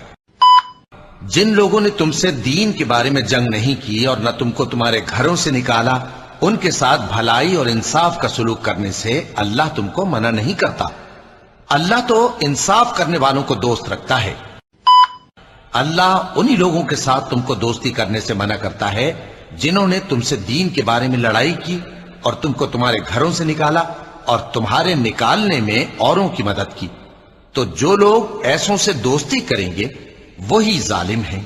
جن لوگوں نے تم سے دین کے بارے میں جنگ نہیں کی اور نہ تم کو تمہارے گھروں سے نکالا، ان کے ساتھ بھلائی اور انصاف کا سلوک کرنے سے اللہ تم کو منع نہیں کرتا۔ اللہ تو انصاف کرنے والوں کو دوست رکھتا ہے۔ اللہ انہی لوگوں کے ساتھ تم کو دوستی کرنے سے منع کرتا ہے جنہوں نے تم سے دین کے بارے میں لڑائی کی اور تم کو تمہارے گھروں سے نکالا اور تمہارے نکالنے میں اوروں کی مدد کی۔ تو جو لوگ ایسوں سے دوستی کریں گے وہی ظالم ہیں۔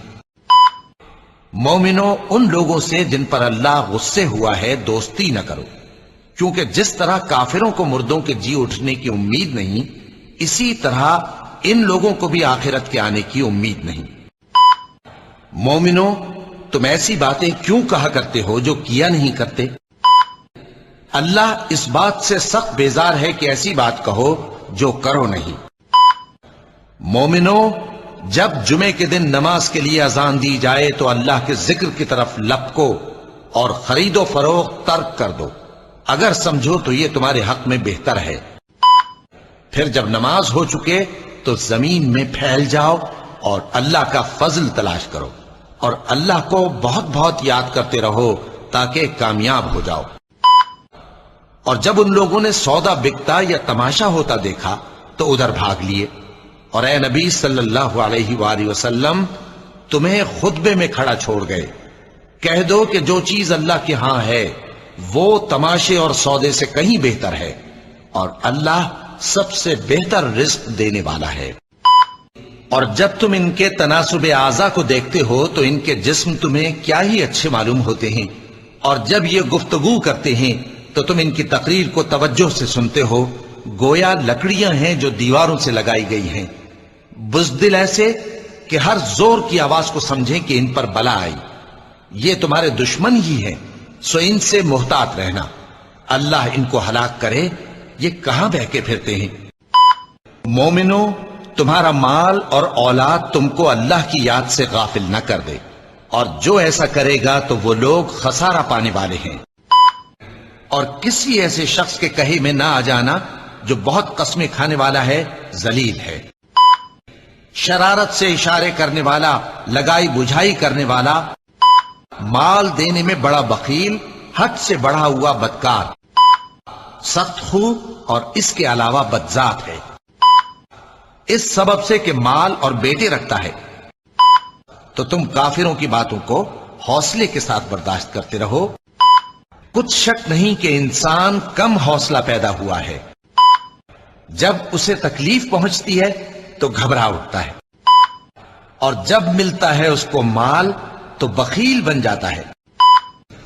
مومنو، ان لوگوں سے جن پر اللہ غصے ہوا ہے دوستی نہ کرو، کیونکہ جس طرح کافروں کو مردوں کے جی اٹھنے کی امید نہیں، اسی طرح ان لوگوں کو بھی آخرت کے آنے کی امید نہیں۔ مومنو، تم ایسی باتیں کیوں کہا کرتے ہو جو کیا نہیں کرتے؟ اللہ اس بات سے سخت بیزار ہے کہ ایسی بات کہو جو کرو نہیں۔ مومنو، جب جمعے کے دن نماز کے لیے اذان دی جائے تو اللہ کے ذکر کی طرف لپکو اور خرید و فروخت ترک کر دو، اگر سمجھو تو یہ تمہارے حق میں بہتر ہے۔ پھر جب نماز ہو چکے تو زمین میں پھیل جاؤ اور اللہ کا فضل تلاش کرو، اور اللہ کو بہت بہت یاد کرتے رہو تاکہ کامیاب ہو جاؤ۔ اور جب ان لوگوں نے سودا بکتا یا تماشا ہوتا دیکھا تو ادھر بھاگ لیے، اور اے نبی صلی اللہ علیہ وآلہ وسلم، تمہیں خطبے میں کھڑا چھوڑ گئے۔ کہہ دو کہ جو چیز اللہ کے ہاں ہے وہ تماشے اور سودے سے کہیں بہتر ہے، اور اللہ سب سے بہتر رزق دینے والا ہے۔ اور جب تم ان کے تناسب اعضا کو دیکھتے ہو تو ان کے جسم تمہیں کیا ہی اچھے معلوم ہوتے ہیں، اور جب یہ گفتگو کرتے ہیں تو تم ان کی تقریر کو توجہ سے سنتے ہو، گویا لکڑیاں ہیں جو دیواروں سے لگائی گئی ہیں، بزدل ایسے کہ ہر زور کی آواز کو سمجھیں کہ ان پر بلا آئی۔ یہ تمہارے دشمن ہی ہیں، سو ان سے محتاط رہنا، اللہ ان کو ہلاک کرے، یہ کہاں بہکے پھرتے ہیں۔ مومنو، تمہارا مال اور اولاد تم کو اللہ کی یاد سے غافل نہ کر دے، اور جو ایسا کرے گا تو وہ لوگ خسارہ پانے والے ہیں۔ اور کسی ایسے شخص کے کہے میں نہ آ جانا جو بہت قسمیں کھانے والا ہے، ذلیل ہے، شرارت سے اشارے کرنے والا، لگائی بجھائی کرنے والا، مال دینے میں بڑا بخیل، حد سے بڑھا ہوا بدکار، سخت خو اور اس کے علاوہ بدذات ہے، اس سبب سے کہ مال اور بیٹے رکھتا ہے۔ تو تم کافروں کی باتوں کو حوصلے کے ساتھ برداشت کرتے رہو، کچھ شک نہیں کہ انسان کم حوصلہ پیدا ہوا ہے، جب اسے تکلیف پہنچتی ہے تو گھبرا اٹھتا ہے، اور جب ملتا ہے اس کو مال تو بخیل بن جاتا ہے،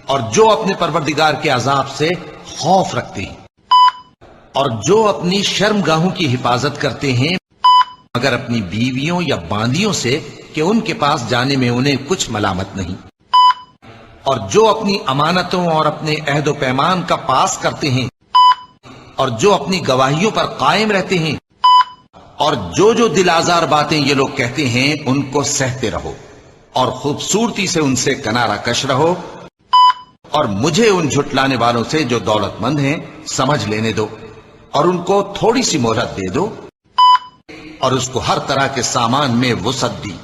اور جو اپنے پروردگار کے عذاب سے خوف رکھتے ہیں اور جو اپنی شرمگاہوں کی حفاظت کرتے ہیں مگر اپنی بیویوں یا باندیوں سے کہ ان کے پاس جانے میں انہیں کچھ ملامت نہیں، اور جو اپنی امانتوں اور اپنے عہد و پیمان کا پاس کرتے ہیں، اور جو اپنی گواہیوں پر قائم رہتے ہیں، اور جو دل آزار باتیں یہ لوگ کہتے ہیں ان کو سہتے رہو، اور خوبصورتی سے ان سے کنارہ کش رہو، اور مجھے ان جھٹلانے والوں سے جو دولت مند ہیں سمجھ لینے دو، اور ان کو تھوڑی سی مہلت دے دو، اور اس کو ہر طرح کے سامان میں وسعت دی،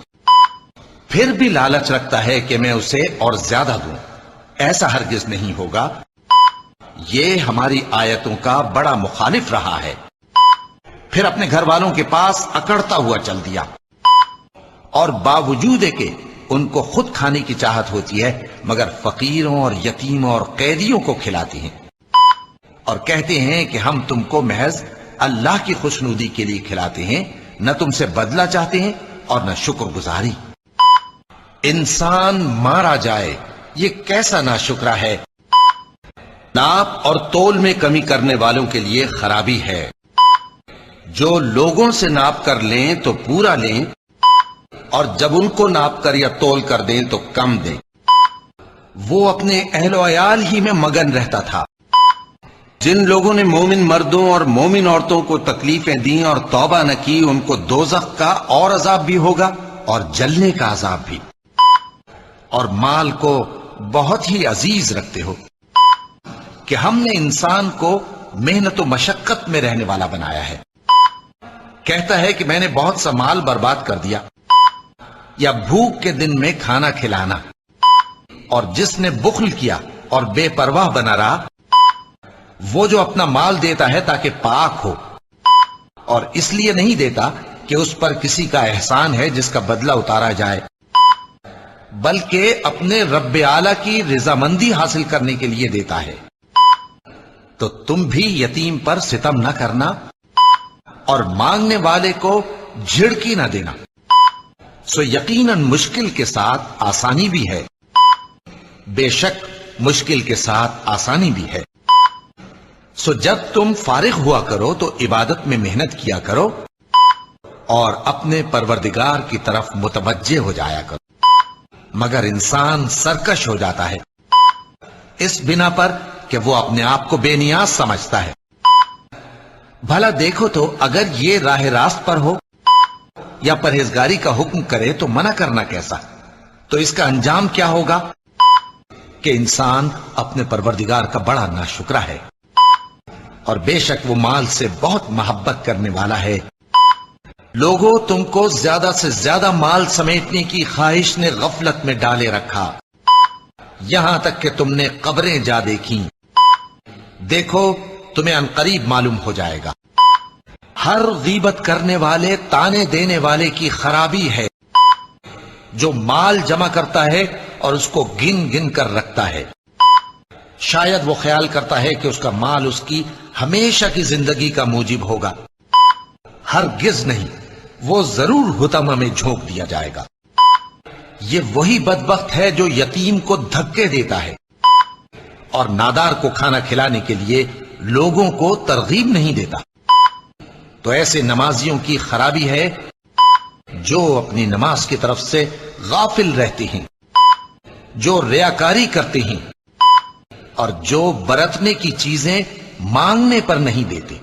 پھر بھی لالچ رکھتا ہے کہ میں اسے اور زیادہ دوں، ایسا ہرگز نہیں ہوگا، یہ ہماری آیتوں کا بڑا مخالف رہا ہے، پھر اپنے گھر والوں کے پاس اکڑتا ہوا چل دیا، اور باوجود کہ ان کو خود کھانے کی چاہت ہوتی ہے مگر فقیروں اور یتیموں اور قیدیوں کو کھلاتی ہیں، اور کہتے ہیں کہ ہم تم کو محض اللہ کی خوشنودی کے لیے کھلاتے ہیں، نہ تم سے بدلہ چاہتے ہیں اور نہ شکر گزاری۔ انسان مارا جائے، یہ کیسا ناشکرا ہے، ناپ اور تول میں کمی کرنے والوں کے لیے خرابی ہے، جو لوگوں سے ناپ کر لیں تو پورا لیں، اور جب ان کو ناپ کر یا تول کر دیں تو کم دیں۔ وہ اپنے اہل و عیال ہی میں مگن رہتا تھا۔ جن لوگوں نے مومن مردوں اور مومن عورتوں کو تکلیفیں دیں اور توبہ نہ کی، ان کو دوزخ کا اور عذاب بھی ہوگا اور جلنے کا عذاب بھی۔ اور مال کو بہت ہی عزیز رکھتے ہو کہ ہم نے انسان کو محنت و مشقت میں رہنے والا بنایا ہے۔ کہتا ہے کہ میں نے بہت سا مال برباد کر دیا، یا بھوک کے دن میں کھانا کھلانا، اور جس نے بخل کیا اور بے پرواہ بنا رہا، وہ جو اپنا مال دیتا ہے تاکہ پاک ہو، اور اس لیے نہیں دیتا کہ اس پر کسی کا احسان ہے جس کا بدلہ اتارا جائے، بلکہ اپنے رب اعلیٰ کی رضامندی حاصل کرنے کے لیے دیتا ہے۔ تو تم بھی یتیم پر ستم نہ کرنا، اور مانگنے والے کو جھڑکی نہ دینا، سو یقیناً مشکل کے ساتھ آسانی بھی ہے، بے شک مشکل کے ساتھ آسانی بھی ہے۔ سو جب تم فارغ ہوا کرو تو عبادت میں محنت کیا کرو، اور اپنے پروردگار کی طرف متوجہ ہو جایا کرو، مگر انسان سرکش ہو جاتا ہے اس بنا پر کہ وہ اپنے آپ کو بے نیاز سمجھتا ہے۔ بھلا دیکھو تو اگر یہ راہ راست پر ہو یا پرہیزگاری کا حکم کرے تو منع کرنا کیسا؟ تو اس کا انجام کیا ہوگا کہ انسان اپنے پروردگار کا بڑا ناشکرا ہے، اور بے شک وہ مال سے بہت محبت کرنے والا ہے۔ لوگوں، تم کو زیادہ سے زیادہ مال سمیٹنے کی خواہش نے غفلت میں ڈالے رکھا، یہاں تک کہ تم نے قبریں جا دیکھیں۔ دیکھو تمہیں عنقریب معلوم ہو جائے گا۔ ہر غیبت کرنے والے، تانے دینے والے کی خرابی ہے جو مال جمع کرتا ہے اور اس کو گن گن کر رکھتا ہے، شاید وہ خیال کرتا ہے کہ اس کا مال اس کی ہمیشہ کی زندگی کا موجب ہوگا۔ ہرگز نہیں، وہ ضرور حطمہ میں جھونک دیا جائے گا۔ یہ وہی بدبخت ہے جو یتیم کو دھکے دیتا ہے اور نادار کو کھانا کھلانے کے لیے لوگوں کو ترغیب نہیں دیتا۔ تو ایسے نمازیوں کی خرابی ہے جو اپنی نماز کی طرف سے غافل رہتے ہیں، جو ریاکاری کرتے ہیں اور جو برتنے کی چیزیں مانگنے پر نہیں دیتے۔